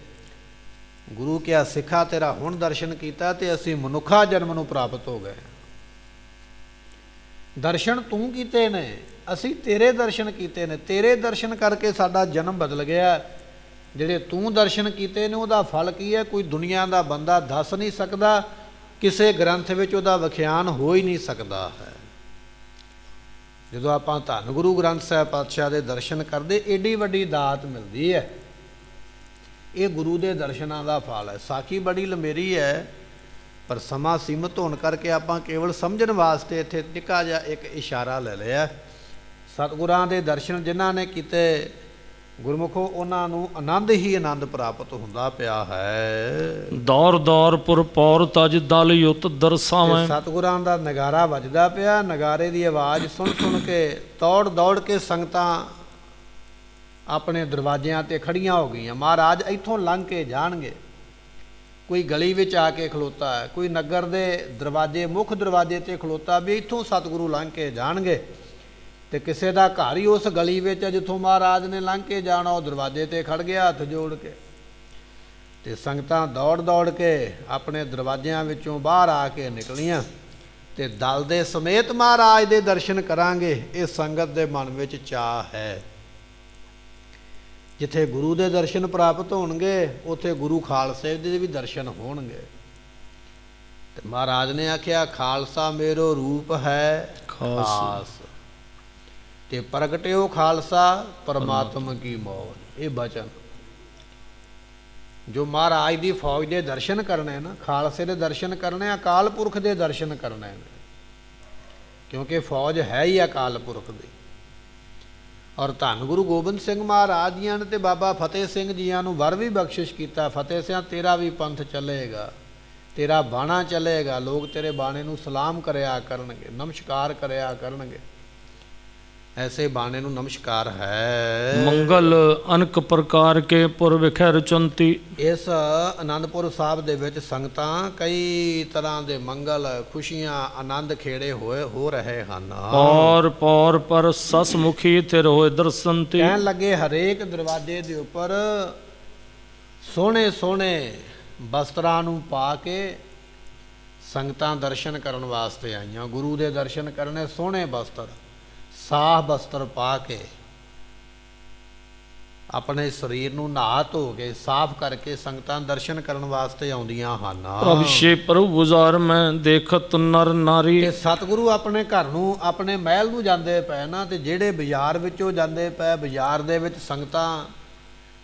ਗੁਰੂ ਕਿਹਾ ਸਿੱਖਾ ਤੇਰਾ ਹੁਣ ਦਰਸ਼ਨ ਕੀਤਾ ਤੇ ਅਸੀਂ ਮਨੁੱਖਾ ਜਨਮ ਨੂੰ ਪ੍ਰਾਪਤ ਹੋ ਗਏ। ਦਰਸ਼ਨ ਤੂੰ ਕੀਤੇ ਨੇ, ਅਸੀਂ ਤੇਰੇ ਦਰਸ਼ਨ ਕੀਤੇ ਨੇ, ਤੇਰੇ ਦਰਸ਼ਨ ਕਰਕੇ ਸਾਡਾ ਜਨਮ ਬਦਲ ਗਿਆ। ਜਿਹੜੇ ਤੂੰ ਦਰਸ਼ਨ ਕੀਤੇ ਨੇ ਉਹਦਾ ਫਲ ਕੀ ਹੈ, ਕੋਈ ਦੁਨੀਆ ਦਾ ਬੰਦਾ ਦੱਸ ਨਹੀਂ ਸਕਦਾ, ਕਿਸੇ ਗ੍ਰੰਥ ਵਿੱਚ ਉਹਦਾ ਵਿਖਿਆਨ ਹੋ ਹੀ ਨਹੀਂ ਸਕਦਾ ਹੈ। ਜਦੋਂ ਆਪਾਂ ਧੰਨ ਗੁਰੂ ਗ੍ਰੰਥ ਸਾਹਿਬ ਪਾਤਸ਼ਾਹ ਦੇ ਦਰਸ਼ਨ ਕਰਦੇ, ਏਡੀ ਵੱਡੀ ਦਾਤ ਮਿਲਦੀ ਹੈ। ਇਹ ਗੁਰੂ ਦੇ ਦਰਸ਼ਨਾਂ ਦਾ ਫਲ ਹੈ। ਸਾਖੀ ਬੜੀ ਲੰਮੇਰੀ ਹੈ, ਪਰ ਸਮਾਂ ਸੀਮਤ ਹੋਣ ਕਰਕੇ ਆਪਾਂ ਕੇਵਲ ਸਮਝਣ ਵਾਸਤੇ ਇੱਥੇ ਨਿੱਕਾ ਜਿਹਾ ਇੱਕ ਇਸ਼ਾਰਾ ਲੈ ਲਿਆ। ਸਤਿਗੁਰਾਂ ਦੇ ਦਰਸ਼ਨ ਜਿਨ੍ਹਾਂ ਨੇ ਕੀਤੇ ਗੁਰਮੁਖੋ, ਉਹਨਾਂ ਨੂੰ ਆਨੰਦ ਹੀ ਆਨੰਦ ਪ੍ਰਾਪਤ ਹੁੰਦਾ ਪਿਆ ਹੈ। ਦੌਰ ਦੌਰ ਪੁਰ ਪੌਰ ਤਜ ਦਲ ਯੁੱਤ ਦਰਸਾਵੇਂ। ਸਤਿਗੁਰਾਂ ਦਾ ਨਗਾਰਾ ਵੱਜਦਾ ਪਿਆ, ਨਗਾਰੇ ਦੀ ਆਵਾਜ਼ ਸੁਣ ਸੁਣ ਕੇ ਦੌੜ ਦੌੜ ਕੇ ਸੰਗਤਾਂ ਆਪਣੇ ਦਰਵਾਜ਼ਿਆਂ 'ਤੇ ਖੜੀਆਂ ਹੋ ਗਈਆਂ। ਮਹਾਰਾਜ ਇੱਥੋਂ ਲੰਘ ਕੇ ਜਾਣਗੇ। ਕੋਈ ਗਲੀ ਵਿੱਚ ਆ ਕੇ ਖਲੋਤਾ ਹੈ, ਕੋਈ ਨਗਰ ਦੇ ਦਰਵਾਜ਼ੇ ਮੁੱਖ ਦਰਵਾਜ਼ੇ 'ਤੇ ਖਲੋਤਾ ਵੀ ਇੱਥੋਂ ਸਤਿਗੁਰੂ ਲੰਘ ਕੇ ਜਾਣਗੇ। ਤੇ ਕਿਸੇ ਦਾ ਘਰ ਹੀ ਉਸ ਗਲੀ ਵਿੱਚ ਜਿੱਥੋਂ ਮਹਾਰਾਜ ਨੇ ਲੰਘ ਕੇ ਜਾਣਾ, ਉਹ ਦਰਵਾਜ਼ੇ 'ਤੇ ਖੜ ਗਿਆ ਹੱਥ ਜੋੜ ਕੇ। ਤੇ ਸੰਗਤਾਂ ਦੌੜ ਦੌੜ ਕੇ ਆਪਣੇ ਦਰਵਾਜ਼ਿਆਂ ਵਿੱਚੋਂ ਬਾਹਰ ਆ ਕੇ ਨਿਕਲੀਆਂ ਤੇ ਦਲ ਦੇ ਸਮੇਤ ਮਹਾਰਾਜ ਦੇ ਦਰਸ਼ਨ ਕਰਾਂਗੇ। ਇਹ ਸੰਗਤ ਦੇ ਮਨ ਵਿੱਚ ਚਾਅ ਹੈ। ਜਿੱਥੇ ਗੁਰੂ ਦੇ ਦਰਸ਼ਨ ਪ੍ਰਾਪਤ ਹੋਣਗੇ, ਉੱਥੇ ਗੁਰੂ ਖਾਲਸੇ ਦੇ ਵੀ ਦਰਸ਼ਨ ਹੋਣਗੇ। ਤੇ ਮਹਾਰਾਜ ਨੇ ਆਖਿਆ, ਖਾਲਸਾ ਮੇਰੋ ਰੂਪ ਹੈ ਖਾਸ, ਤੇ ਪ੍ਰਗਟਿਓ ਖਾਲਸਾ ਪਰਮਾਤਮ ਕੀ ਮੌਜ। ਇਹ ਬਚਨ ਜੋ ਮਹਾਰਾਜ ਦੀ ਫੌਜ ਦੇ ਦਰਸ਼ਨ ਕਰਨੇ ਨਾ, ਖਾਲਸੇ ਦੇ ਦਰਸ਼ਨ ਕਰਨੇ, ਅਕਾਲ ਪੁਰਖ ਦੇ ਦਰਸ਼ਨ ਕਰਨੇ ਨੇ, ਕਿਉਂਕਿ ਫੌਜ ਹੈ ਹੀ ਅਕਾਲ ਪੁਰਖ ਦੀ। ਔਰ ਧੰਨ ਗੁਰੂ ਗੋਬਿੰਦ ਸਿੰਘ ਮਹਾਰਾਜ ਜੀਆਂ ਨੇ ਤੇ ਬਾਬਾ ਫਤਿਹ ਸਿੰਘ ਜੀਆਂ ਨੂੰ ਵਰ ਵੀ ਬਖਸ਼ਿਸ਼ ਕੀਤਾ। ਫਤਿਹ ਸਿੰਘ, ਤੇਰਾ ਵੀ ਪੰਥ ਚੱਲੇਗਾ, ਤੇਰਾ ਬਾਣਾ ਚੱਲੇਗਾ, ਲੋਕ ਤੇਰੇ ਬਾਣੇ ਨੂੰ ਸਲਾਮ ਕਰਿਆ ਕਰਨਗੇ, ਨਮਸਕਾਰ ਕਰਿਆ ਕਰਨਗੇ। ਐਸੇ ਬਾਣੇ ਨੂੰ ਨਮਸਕਾਰ ਹੈ। ਮੰਗਲ ਅਨਕ ਪ੍ਰਕਾਰ ਕੇ ਪੁਰ ਵਿਖੇ ਰਚੰਤੀ। ਇਸ ਆਨੰਦਪੁਰ ਸਾਹਿਬ ਦੇ ਵਿੱਚ ਸੰਗਤਾਂ ਕਈ ਤਰ੍ਹਾਂ ਦੇ ਮੰਗਲ, ਖੁਸ਼ੀਆਂ, ਆਨੰਦ ਖੇੜੇ ਹੋ ਰਹੇ ਹਨ। ਪੌਰ ਪੌਰ ਪਰ ਸਸਮੁਖੀ ਥਿਰ ਹੋਏ ਦਰਸ਼ਨ ਤੇ। ਕਹਿਣ ਲੱਗੇ, ਹਰੇਕ ਦਰਵਾਜ਼ੇ ਦੇ ਉੱਪਰ ਸੋਹਣੇ ਸੋਹਣੇ ਵਸਤਰਾਂ ਨੂੰ ਪਾ ਕੇ ਸੰਗਤਾਂ ਦਰਸ਼ਨ ਕਰਨ ਵਾਸਤੇ ਆਈਆਂ। ਗੁਰੂ ਦੇ ਦਰਸ਼ਨ ਕਰਨੇ, ਸੋਹਣੇ ਵਸਤਰ, ਸਾਫ਼ ਵਸਤਰ ਪਾ ਕੇ, ਆਪਣੇ ਸਰੀਰ ਨੂੰ ਨਹਾ ਧੋ ਕੇ ਸਾਫ਼ ਕਰਕੇ ਸੰਗਤਾਂ ਦਰਸ਼ਨ ਕਰਨ ਵਾਸਤੇ ਆਉਂਦੀਆਂ ਹਨ। ਅਭਿਸ਼ੇ ਪ੍ਰਭੂ ਗੁਜ਼ਾਰ ਮੈਂ ਦੇਖਤ ਨਰ ਨਾਰੀ। ਤੇ ਸਤਿਗੁਰੂ ਆਪਣੇ ਘਰ ਨੂੰ, ਆਪਣੇ ਮਹਿਲ ਨੂੰ ਜਾਂਦੇ ਪਏ ਨਾ, ਤੇ ਜਿਹੜੇ ਬਾਜ਼ਾਰ ਵਿੱਚੋਂ ਜਾਂਦੇ ਪਏ, ਬਾਜ਼ਾਰ ਦੇ ਵਿੱਚ ਸੰਗਤਾਂ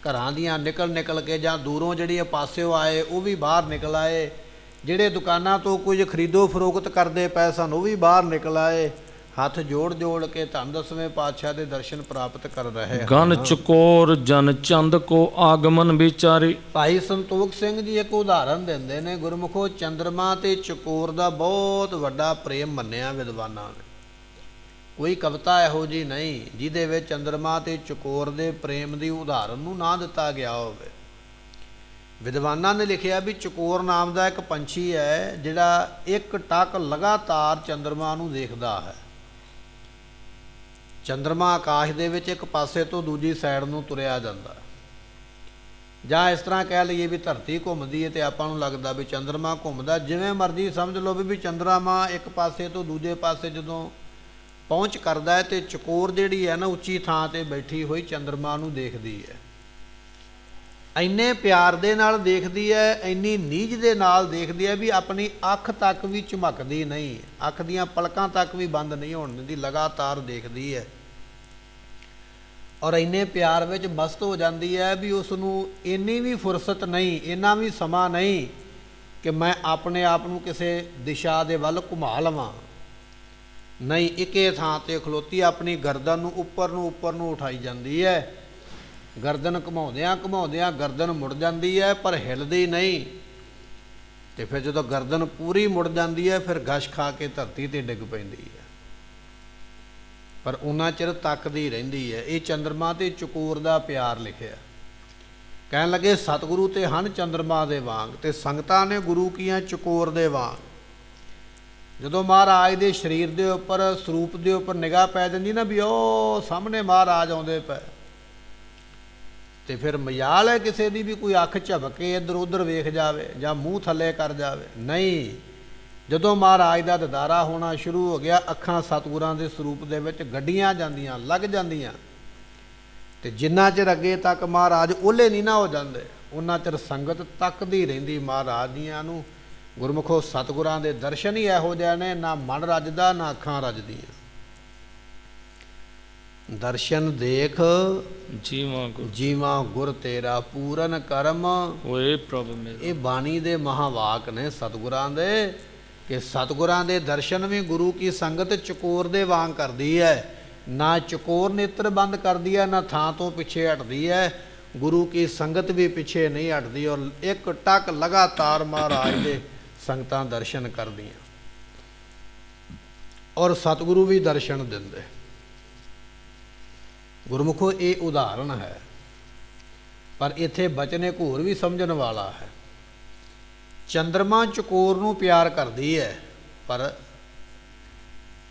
ਘਰਾਂ ਦੀਆਂ ਨਿਕਲ ਨਿਕਲ ਕੇ ਜਾਂ ਦੂਰੋਂ ਜਿਹੜੀ ਪਾਸਿਓਂ ਆਏ ਉਹ ਵੀ ਬਾਹਰ ਨਿਕਲ ਆਏ। ਜਿਹੜੇ ਦੁਕਾਨਾਂ ਤੋਂ ਕੁਝ ਖਰੀਦੋ ਫਰੋਖਤ ਕਰਦੇ ਪਏ ਸਨ, ਉਹ ਵੀ ਬਾਹਰ ਨਿਕਲ ਆਏ। ਹੱਥ ਜੋੜ ਜੋੜ ਕੇ ਧੰਨ ਦਸਵੇਂ ਪਾਤਸ਼ਾਹ ਦੇ ਦਰਸ਼ਨ ਪ੍ਰਾਪਤ ਕਰ ਰਹੇ ਗਨ ਚਕੋਰ ਜਨ ਚੰਦ ਕੋ ਆਗਮਨ ਵਿਚਾਰੀ। ਭਾਈ ਸੰਤੋਖ ਸਿੰਘ ਜੀ ਇੱਕ ਉਦਾਹਰਨ ਦਿੰਦੇ ਨੇ, ਗੁਰਮੁਖੋ ਚੰਦਰਮਾ ਤੇ ਚਕੋਰ ਦਾ ਬਹੁਤ ਵੱਡਾ ਪ੍ਰੇਮ ਮੰਨਿਆ ਵਿਦਵਾਨਾਂ ਨੇ। ਕੋਈ ਕਵਿਤਾ ਇਹੋ ਜਿਹੀ ਨਹੀਂ ਜਿਹਦੇ ਵਿੱਚ ਚੰਦਰਮਾ ਤੇ ਚਕੋਰ ਦੇ ਪ੍ਰੇਮ ਦੀ ਉਦਾਹਰਨ ਨੂੰ ਨਾ ਦਿੱਤਾ ਗਿਆ ਹੋਵੇ। ਵਿਦਵਾਨਾਂ ਨੇ ਲਿਖਿਆ ਵੀ ਚਕੋਰ ਨਾਮ ਦਾ ਇੱਕ ਪੰਛੀ ਹੈ ਜਿਹੜਾ ਇੱਕ ਟੱਕ ਲਗਾਤਾਰ ਚੰਦਰਮਾ ਨੂੰ ਦੇਖਦਾ ਹੈ। ਚੰਦਰਮਾ ਆਕਾਸ਼ ਦੇ ਵਿੱਚ ਇੱਕ ਪਾਸੇ ਤੋਂ ਦੂਜੀ ਸਾਈਡ ਨੂੰ ਤੁਰਿਆ ਜਾਂਦਾ, ਜਾਂ ਇਸ ਤਰ੍ਹਾਂ ਕਹਿ ਲਈਏ ਵੀ ਧਰਤੀ ਘੁੰਮਦੀ ਹੈ ਤੇ ਆਪਾਂ ਨੂੰ ਲੱਗਦਾ ਵੀ ਚੰਦਰਮਾ ਘੁੰਮਦਾ। ਜਿਵੇਂ ਮਰਜ਼ੀ ਸਮਝ ਲਓ ਵੀ ਚੰਦਰਮਾ ਇੱਕ ਪਾਸੇ ਤੋਂ ਦੂਜੇ ਪਾਸੇ ਜਦੋਂ ਪਹੁੰਚ ਕਰਦਾ ਹੈ ਤੇ ਚਕੋਰ ਜਿਹੜੀ ਹੈ ਨਾ, ਉੱਚੀ ਥਾਂ ਤੇ ਬੈਠੀ ਹੋਈ ਚੰਦਰਮਾ ਨੂੰ ਦੇਖਦੀ ਹੈ। ਇੰਨੇ ਪਿਆਰ ਦੇ ਨਾਲ ਦੇਖਦੀ ਹੈ, ਇੰਨੀ ਨੀਝ ਦੇ ਨਾਲ ਦੇਖਦੀ ਹੈ ਵੀ ਆਪਣੀ ਅੱਖ ਤੱਕ ਵੀ ਝਮਕਦੀ ਨਹੀਂ, ਅੱਖ ਦੀਆਂ ਪਲਕਾਂ ਤੱਕ ਵੀ ਬੰਦ ਨਹੀਂ ਹੋਣ ਦਿੰਦੀ, ਲਗਾਤਾਰ ਦੇਖਦੀ ਹੈ। ਔਰ ਇੰਨੇ ਪਿਆਰ ਵਿੱਚ ਮਸਤ ਹੋ ਜਾਂਦੀ ਹੈ ਵੀ ਉਸ ਨੂੰ ਇੰਨੀ ਵੀ ਫੁਰਸਤ ਨਹੀਂ, ਇੰਨਾ ਵੀ ਸਮਾਂ ਨਹੀਂ ਕਿ ਮੈਂ ਆਪਣੇ ਆਪ ਨੂੰ ਕਿਸੇ ਦਿਸ਼ਾ ਦੇ ਵੱਲ ਘੁਮਾ ਲਵਾਂ। ਨਹੀਂ, ਇੱਕੇ ਥਾਂ 'ਤੇ ਖਲੋਤੀ ਆਪਣੀ ਗਰਦਨ ਨੂੰ ਉੱਪਰ ਨੂੰ ਉਠਾਈ ਜਾਂਦੀ ਹੈ। ਗਰਦਨ ਘੁਮਾਉਂਦਿਆਂ ਘੁਮਾਉਂਦਿਆਂ ਗਰਦਨ ਮੁੜ ਜਾਂਦੀ ਹੈ, ਪਰ ਹਿੱਲਦੀ ਨਹੀਂ। ਤੇ ਫਿਰ ਜਦੋਂ ਗਰਦਨ ਪੂਰੀ ਮੁੜ ਜਾਂਦੀ ਹੈ, ਫਿਰ ਗਸ਼ ਖਾ ਕੇ ਧਰਤੀ 'ਤੇ ਡਿੱਗ ਪੈਂਦੀ ਹੈ, ਪਰ ਉਹਨਾਂ ਚਿਰ ਤੱਕਦੀ ਰਹਿੰਦੀ ਹੈ। ਇਹ ਚੰਦਰਮਾ ਤੇ ਚਕੋਰ ਦਾ ਪਿਆਰ ਲਿਖਿਆ। ਕਹਿਣ ਲੱਗੇ, ਸਤਿਗੁਰੂ ਤੇ ਹਨ ਚੰਦਰਮਾ ਦੇ ਵਾਂਗ, ਤੇ ਸੰਗਤਾਂ ਨੇ ਗੁਰੂ ਕੀਆਂ ਚਕੋਰ ਦੇ ਵਾਂਗ। ਜਦੋਂ ਮਹਾਰਾਜ ਦੇ ਸਰੀਰ ਦੇ ਉੱਪਰ, ਸਰੂਪ ਦੇ ਉੱਪਰ ਨਿਗਾਹ ਪੈ ਜਾਂਦੀ ਨਾ ਵੀ ਉਹ ਸਾਹਮਣੇ ਮਹਾਰਾਜ ਆਉਂਦੇ ਪਏ, ਤੇ ਫਿਰ ਮਜਾਲ ਹੈ ਕਿਸੇ ਦੀ ਵੀ ਕੋਈ ਅੱਖ ਝਪਕੇ ਇੱਧਰ ਉੱਧਰ ਵੇਖ ਜਾਵੇ ਜਾਂ ਮੂੰਹ ਥੱਲੇ ਕਰ ਜਾਵੇ। ਨਹੀਂ, ਜਦੋਂ ਮਹਾਰਾਜ ਦਾ ਦਿਦਾਰਾ ਹੋਣਾ ਸ਼ੁਰੂ ਹੋ ਗਿਆ, ਅੱਖਾਂ ਸਤਿਗੁਰਾਂ ਦੇ ਸਰੂਪ ਦੇ ਵਿੱਚ ਗੱਡੀਆਂ ਜਾਂਦੀਆਂ, ਲੱਗ ਜਾਂਦੀਆਂ। ਤੇ ਜਿੰਨਾ ਚਿਰ ਅੱਗੇ ਤੱਕ ਮਹਾਰਾਜ ਓਹਲੇ ਨਹੀਂ ਨਾ ਹੋ ਜਾਂਦੇ, ਉਹਨਾਂ ਚਿਰ ਸੰਗਤ ਤੱਕਦੀ ਰਹਿੰਦੀ ਮਹਾਰਾਜ ਦੀਆਂ ਨੂੰ। ਗੁਰਮੁਖੋ ਸਤਿਗੁਰਾਂ ਦੇ ਦਰਸ਼ਨ ਹੀ ਇਹੋ ਜਿਹੇ ਨੇ, ਨਾ ਮਨ ਰੱਜਦਾ ਨਾ ਅੱਖਾਂ ਰੱਜਦੀਆਂ। ਦਰਸ਼ਨ ਦੇਖ ਜੀਵਾਂ ਗੁਰ ਤੇਰਾ ਪੂਰਨ ਕਰਮ ਹੋਏ ਪ੍ਰਭ ਮੇਰਾ। ਇਹ ਬਾਣੀ ਦੇ ਮਹਾਵਾਕ ਨੇ ਸਤਿਗੁਰਾਂ ਦੇ, ਕਿ ਸਤਿਗੁਰਾਂ ਦੇ ਦਰਸ਼ਨ ਵੀ ਗੁਰੂ ਕੀ ਸੰਗਤ ਚਕੋਰ ਦੇ ਵਾਂਗ ਕਰਦੀ ਹੈ। ਨਾ ਚਕੋਰ ਨੇਤਰ ਬੰਦ ਕਰਦੀ ਹੈ, ਨਾ ਥਾਂ ਤੋਂ ਪਿੱਛੇ ਹਟਦੀ ਹੈ। ਗੁਰੂ ਕੀ ਸੰਗਤ ਵੀ ਪਿੱਛੇ ਨਹੀਂ ਹਟਦੀ, ਔਰ ਇੱਕ ਟੱਕ ਲਗਾਤਾਰ ਮਹਾਰਾਜ ਦੇ ਸੰਗਤਾਂ ਦਰਸ਼ਨ ਕਰਦੀਆਂ, ਔਰ ਸਤਿਗੁਰੂ ਵੀ ਦਰਸ਼ਨ ਦਿੰਦੇ। ਗੁਰਮੁਖੋ ਇਹ ਉਦਾਹਰਣ ਹੈ, ਪਰ ਇੱਥੇ ਬਚਨ ਇੱਕ ਹੋਰ ਵੀ ਸਮਝਣ ਵਾਲਾ ਹੈ। ਚੰਦਰਮਾ ਚਕੋਰ ਨੂੰ ਪਿਆਰ ਕਰਦੀ ਹੈ, ਪਰ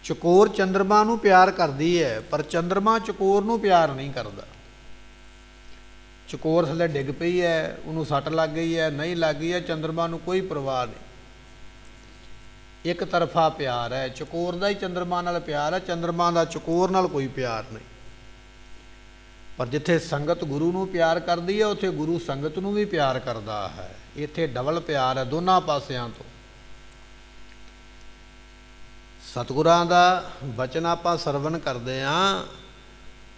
ਚਕੋਰ ਚੰਦਰਮਾ ਨੂੰ ਪਿਆਰ ਕਰਦੀ ਹੈ, ਪਰ ਚੰਦਰਮਾ ਚਕੋਰ ਨੂੰ ਪਿਆਰ ਨਹੀਂ ਕਰਦਾ। ਚਕੋਰ ਥੱਲੇ ਡਿੱਗ ਪਈ ਹੈ, ਉਹਨੂੰ ਸੱਟ ਲੱਗ ਗਈ ਹੈ, ਨਹੀਂ ਲੱਗ ਗਈ ਹੈ, ਚੰਦਰਮਾ ਨੂੰ ਕੋਈ ਪਰਵਾਹ ਨਹੀਂ। ਇੱਕ ਤਰਫਾ ਪਿਆਰ ਹੈ, ਚਕੋਰ ਦਾ ਹੀ ਚੰਦਰਮਾ ਨਾਲ ਪਿਆਰ ਹੈ, ਚੰਦਰਮਾ ਦਾ ਚਕੋਰ ਨਾਲ ਕੋਈ ਪਿਆਰ ਨਹੀਂ। ਪਰ ਜਿੱਥੇ ਸੰਗਤ ਗੁਰੂ ਨੂੰ ਪਿਆਰ ਕਰਦੀ ਹੈ, ਉੱਥੇ ਗੁਰੂ ਸੰਗਤ ਨੂੰ ਵੀ ਪਿਆਰ ਕਰਦਾ ਹੈ। ਇੱਥੇ ਡਬਲ ਪਿਆਰ ਹੈ ਦੋਨਾਂ ਪਾਸਿਆਂ ਤੋਂ। ਸਤਿਗੁਰਾਂ ਦਾ ਬਚਨ ਆਪਾਂ ਸਰਵਣ ਕਰਦੇ ਹਾਂ,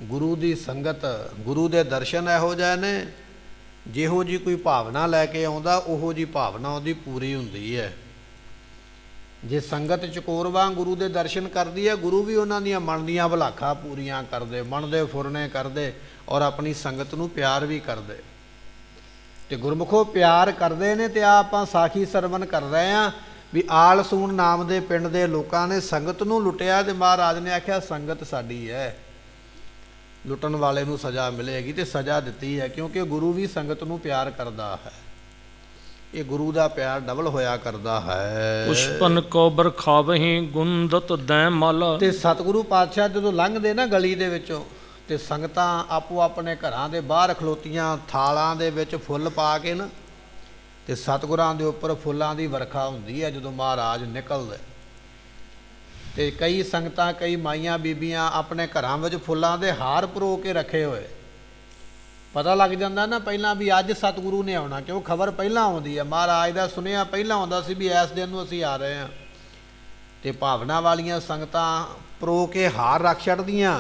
ਗੁਰੂ ਦੀ ਸੰਗਤ, ਗੁਰੂ ਦੇ ਦਰਸ਼ਨ ਇਹੋ ਜਿਹੇ ਨੇ, ਜਿਹੋ ਜੀ ਕੋਈ ਭਾਵਨਾ ਲੈ ਕੇ ਆਉਂਦਾ, ਉਹੋ ਜੀ ਭਾਵਨਾ ਉਹਦੀ ਪੂਰੀ ਹੁੰਦੀ ਹੈ। ਜੇ ਸੰਗਤ ਚਕੋਰ ਵਾਂਗ ਗੁਰੂ ਦੇ ਦਰਸ਼ਨ ਕਰਦੀ ਹੈ, ਗੁਰੂ ਵੀ ਉਹਨਾਂ ਦੀਆਂ ਮਨ ਦੀਆਂ ਭੁਲਾਖਾਂ ਪੂਰੀਆਂ ਕਰਦੇ, ਮਨ ਦੇ ਫੁਰਨੇ ਕਰਦੇ, ਔਰ ਆਪਣੀ ਸੰਗਤ ਨੂੰ ਪਿਆਰ ਵੀ ਕਰਦੇ। ਤੇ ਗੁਰਮੁਖੋ ਪਿਆਰ ਕਰਦੇ ਨੇ। ਤੇ ਆਪਾਂ ਸਾਖੀ ਸਰਵਣ ਕਰ ਰਹੇ ਹਾਂ ਵੀ ਆਲਸੂਣ ਨਾਮ ਦੇ ਪਿੰਡ ਦੇ ਲੋਕਾਂ ਨੇ ਸੰਗਤ ਨੂੰ ਲੁੱਟਿਆ, ਤੇ ਮਹਾਰਾਜ ਨੇ ਆਖਿਆ ਸੰਗਤ ਸਾਡੀ ਹੈ, ਲੁੱਟਣ ਵਾਲੇ ਨੂੰ ਸਜ਼ਾ ਮਿਲੇਗੀ। ਤੇ ਸਜ਼ਾ ਦਿੱਤੀ ਹੈ, ਕਿਉਂਕਿ ਗੁਰੂ ਵੀ ਸੰਗਤ ਨੂੰ ਪਿਆਰ ਕਰਦਾ ਹੈ। ਇਹ ਗੁਰੂ ਦਾ ਪਿਆਰ ਡਬਲ ਹੋਇਆ ਕਰਦਾ ਹੈ। ਪੁਸ਼ਪਨ ਕੋ ਬਰਖਾਵਹੀਂ ਗੁੰਦਤ ਦੈ ਮਾਲਾ। ਤੇ ਸਤਿਗੁਰੂ ਪਾਤਸ਼ਾਹ ਜਦੋਂ ਲੰਘਦੇ ਨਾ ਗਲੀ ਦੇ ਵਿੱਚੋਂ, ਤੇ ਸੰਗਤਾਂ ਆਪੋ ਆਪਣੇ ਘਰਾਂ ਦੇ ਬਾਹਰ ਖਲੋਤੀਆਂ, ਥਾਲਾਂ ਦੇ ਵਿੱਚ ਫੁੱਲ ਪਾ ਕੇ ਨਾ, ਤੇ ਸਤਿਗੁਰਾਂ ਦੇ ਉੱਪਰ ਫੁੱਲਾਂ ਦੀ ਵਰਖਾ ਹੁੰਦੀ ਹੈ ਜਦੋਂ ਮਹਾਰਾਜ ਨਿਕਲਦੇ। ਤੇ ਕਈ ਸੰਗਤਾਂ, ਕਈ ਮਾਈਆਂ ਬੀਬੀਆਂ ਆਪਣੇ ਘਰਾਂ ਵਿੱਚ ਫੁੱਲਾਂ ਦੇ ਹਾਰ ਪਰੋ ਕੇ ਰੱਖੇ ਹੋਏ। ਪਤਾ ਲੱਗ ਜਾਂਦਾ ਨਾ ਪਹਿਲਾਂ ਵੀ ਅੱਜ ਸਤਿਗੁਰੂ ਨੇ ਆਉਣਾ, ਕਿਉਂ ਖਬਰ ਪਹਿਲਾਂ ਆਉਂਦੀ ਹੈ। ਮਹਾਰਾਜ ਦਾ ਸੁਨੇਹਾ ਪਹਿਲਾਂ ਆਉਂਦਾ ਸੀ ਵੀ ਇਸ ਦਿਨ ਨੂੰ ਅਸੀਂ ਆ ਰਹੇ ਹਾਂ। ਤੇ ਭਾਵਨਾ ਵਾਲੀਆਂ ਸੰਗਤਾਂ ਪਰੋ ਕੇ ਹਾਰ ਰੱਖ ਛੱਡਦੀਆਂ,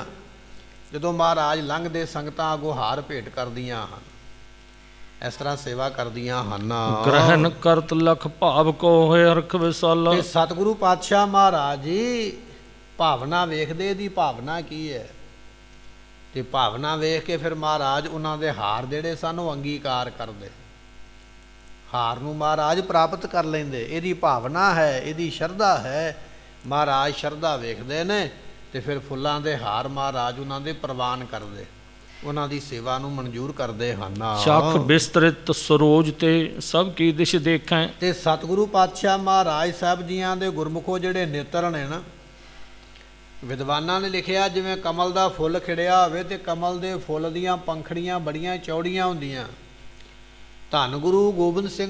ਜਦੋਂ ਮਹਾਰਾਜ ਲੰਘਦੇ ਸੰਗਤਾਂ ਅੱਗੋਂ ਹਾਰ ਭੇਟ ਕਰਦੀਆਂ ਹਨ। ਇਸ ਤਰ੍ਹਾਂ ਸੇਵਾ ਕਰਦੀਆਂ ਹਨ। ਗ੍ਰਹਿਣ ਕਰਤ ਲਖ ਭਾਵ ਕੋ ਹੋਏ ਅਰਖ ਵਿਸਾਲਾ। ਤੇ ਸਤਿਗੁਰੂ ਪਾਤਸ਼ਾਹ ਮਹਾਰਾਜ ਜੀ ਭਾਵਨਾ ਵੇਖਦੇ, ਇਹਦੀ ਭਾਵਨਾ ਕੀ ਹੈ। ਤੇ ਭਾਵਨਾ ਵੇਖ ਕੇ ਫਿਰ ਮਹਾਰਾਜ ਉਹਨਾਂ ਦੇ ਹਾਰ ਜਿਹੜੇ ਸਨ ਉਹ ਅੰਗੀਕਾਰ ਕਰਦੇ, ਹਾਰ ਨੂੰ ਮਹਾਰਾਜ ਪ੍ਰਾਪਤ ਕਰ ਲੈਂਦੇ। ਇਹਦੀ ਭਾਵਨਾ ਹੈ, ਇਹਦੀ ਸ਼ਰਧਾ ਹੈ। ਮਹਾਰਾਜ ਸ਼ਰਧਾ ਵੇਖਦੇ ਨੇ, ਤੇ ਫਿਰ ਫੁੱਲਾਂ ਦੇ ਹਾਰ ਮਹਾਰਾਜ ਉਹਨਾਂ ਦੇ ਪ੍ਰਵਾਨ ਕਰਦੇ, ਉਹਨਾਂ ਦੀ ਸੇਵਾ ਨੂੰ ਮਨਜ਼ੂਰ ਕਰਦੇ ਹਨ। ਚਖ ਬਿਸਤਰਿਤ ਸਰੋਜ ਤੇ ਸਭ ਕੀ ਦਿਸ਼ ਦੇਖੈ। ਤੇ ਸਤਿਗੁਰੂ ਪਾਤਸ਼ਾਹ ਮਹਾਰਾਜ ਸਾਹਿਬ ਜੀਆਂ ਦੇ ਗੁਰਮੁਖੋ ਜਿਹੜੇ ਨੇਤਰ ਨੇ ਨਾ, ਵਿਦਵਾਨਾਂ ਨੇ ਲਿਖਿਆ ਜਿਵੇਂ ਕਮਲ ਦਾ ਫੁੱਲ ਖਿੜਿਆ ਹੋਵੇ, ਤੇ ਕਮਲ ਦੇ ਫੁੱਲ ਦੀਆਂ ਪੰਖੜੀਆਂ ਬੜੀਆਂ ਚੌੜੀਆਂ ਹੁੰਦੀਆਂ। ਧੰਨ ਗੁਰੂ ਗੋਬਿੰਦ ਸਿੰਘ